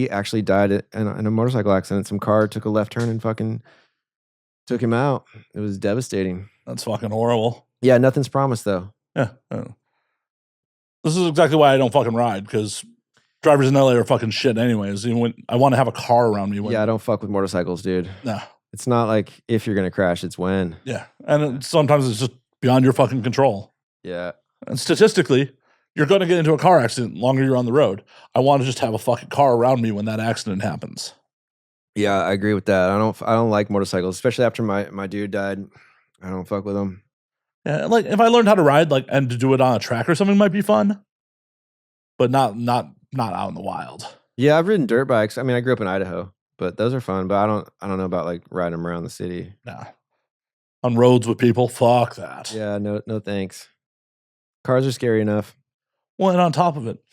actually died in a motorcycle accident. Some car took a left turn and fucking took him out. It was devastating. That's fucking horrible. Yeah, nothing's promised though. Yeah. This is exactly why I don't fucking ride, because drivers in LA are fucking shit anyways. Even when I want to have a car around me. Yeah, I don't fuck with motorcycles, dude. No. It's not like if you're going to crash, it's when. Yeah. And sometimes it's just beyond your fucking control. Yeah. And statistically, you're going to get into a car accident the longer you're on the road. I want to just have a fucking car around me when that accident happens. Yeah, I agree with that. I don't like motorcycles, especially after my dude died. I don't fuck with them. Yeah, like if I learned how to ride, like, and to do it on a track or something might be fun, but not out in the wild. Yeah, I've ridden dirt bikes. I mean, I grew up in Idaho, but those are fun. But I don't know about like riding them around the city. Nah, on roads with people, fuck that. Yeah, no thanks. Cars are scary enough. Well, and on top of it,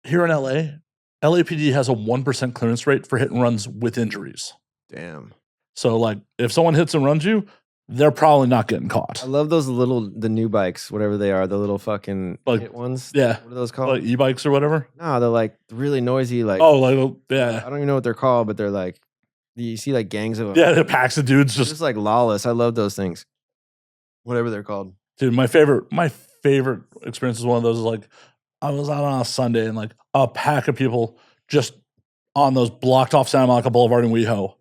here in LA, LAPD has a 1% clearance rate for hit and runs with injuries. Damn. So, like, if someone hits and runs you, they're probably not getting caught. I love those the new bikes, whatever they are, the little fucking like hit ones. Yeah. What are those called? Like e-bikes or whatever? No, they're like really noisy. Like, oh, like, yeah. I don't even know what they're called, but they're like, you see like gangs of them. Yeah, the packs of dudes just like lawless. I love those things. Whatever they're called. Dude, my favorite experience is one of those is like, I was out on a Sunday and like a pack of people just on those blocked off Santa Monica Boulevard in WeHo.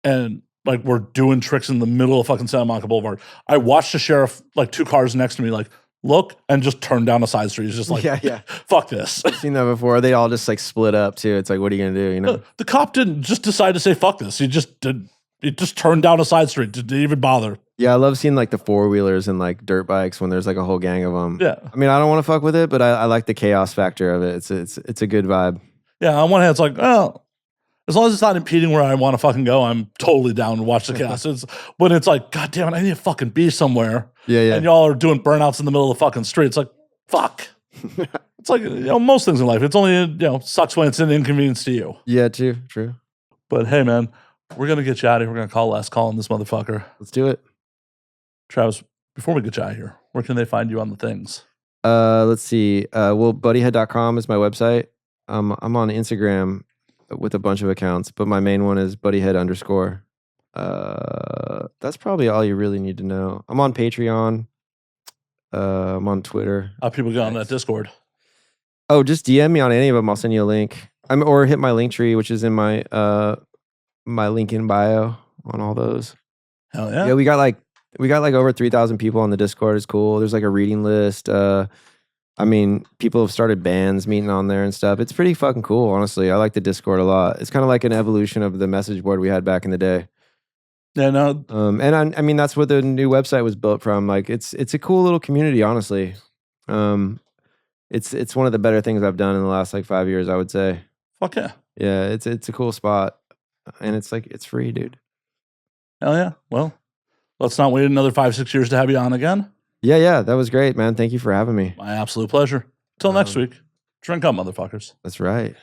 And like we're doing tricks in the middle of fucking Santa Monica Boulevard. I watched the sheriff, like 2 cars next to me, like look and just turn down a side street. He's just like, yeah. Fuck this. I've seen that before. They all just like split up too. It's like, what are you gonna do? You know, the cop didn't just decide to say fuck this. He just turned down a side street. Didn't even bother. Yeah, I love seeing like the 4-wheelers and like dirt bikes when there's like a whole gang of them. Yeah, I mean, I don't want to fuck with it, but I like the chaos factor of it. It's a good vibe. Yeah, on one hand, it's like, oh, as long as it's not impeding where I want to fucking go, I'm totally down to watch the chaos. When it's like, God damn it, I need to fucking be somewhere. Yeah. And y'all are doing burnouts in the middle of the fucking street. It's like, fuck. It's like, most things in life. It's only, sucks when it's an inconvenience to you. Yeah, true. But hey, man, we're going to get you out of here. We're going to call last call on this motherfucker. Let's do it. Travis, before we get you out of here, where can they find you on the things? Let's see. Buddyhead.com is my website. I'm on Instagram with a bunch of accounts, but my main one is buddyhead_. That's probably all you really need to know. I'm on Patreon. I'm on Twitter. How people get on that Discord? Oh, just DM me on any of them. I'll send you a link. Or hit my link tree, which is in my my link in bio on all those. Hell yeah. Yeah, we got like over 3,000 people on the Discord. It's cool. There's like a reading list. People have started bands meeting on there and stuff. It's pretty fucking cool, honestly. I like the Discord a lot. It's kind of like an evolution of the message board we had back in the day. Yeah, no. And that's what the new website was built from. Like, it's a cool little community, honestly. It's one of the better things I've done in the last like 5 years, I would say. Fuck yeah. Yeah, it's a cool spot, and it's free, dude. Hell yeah. Well, let's not wait another 5-6 years to have you on again. Yeah, that was great, man. Thank you for having me. My absolute pleasure. Till next week. Drink up, motherfuckers. That's right.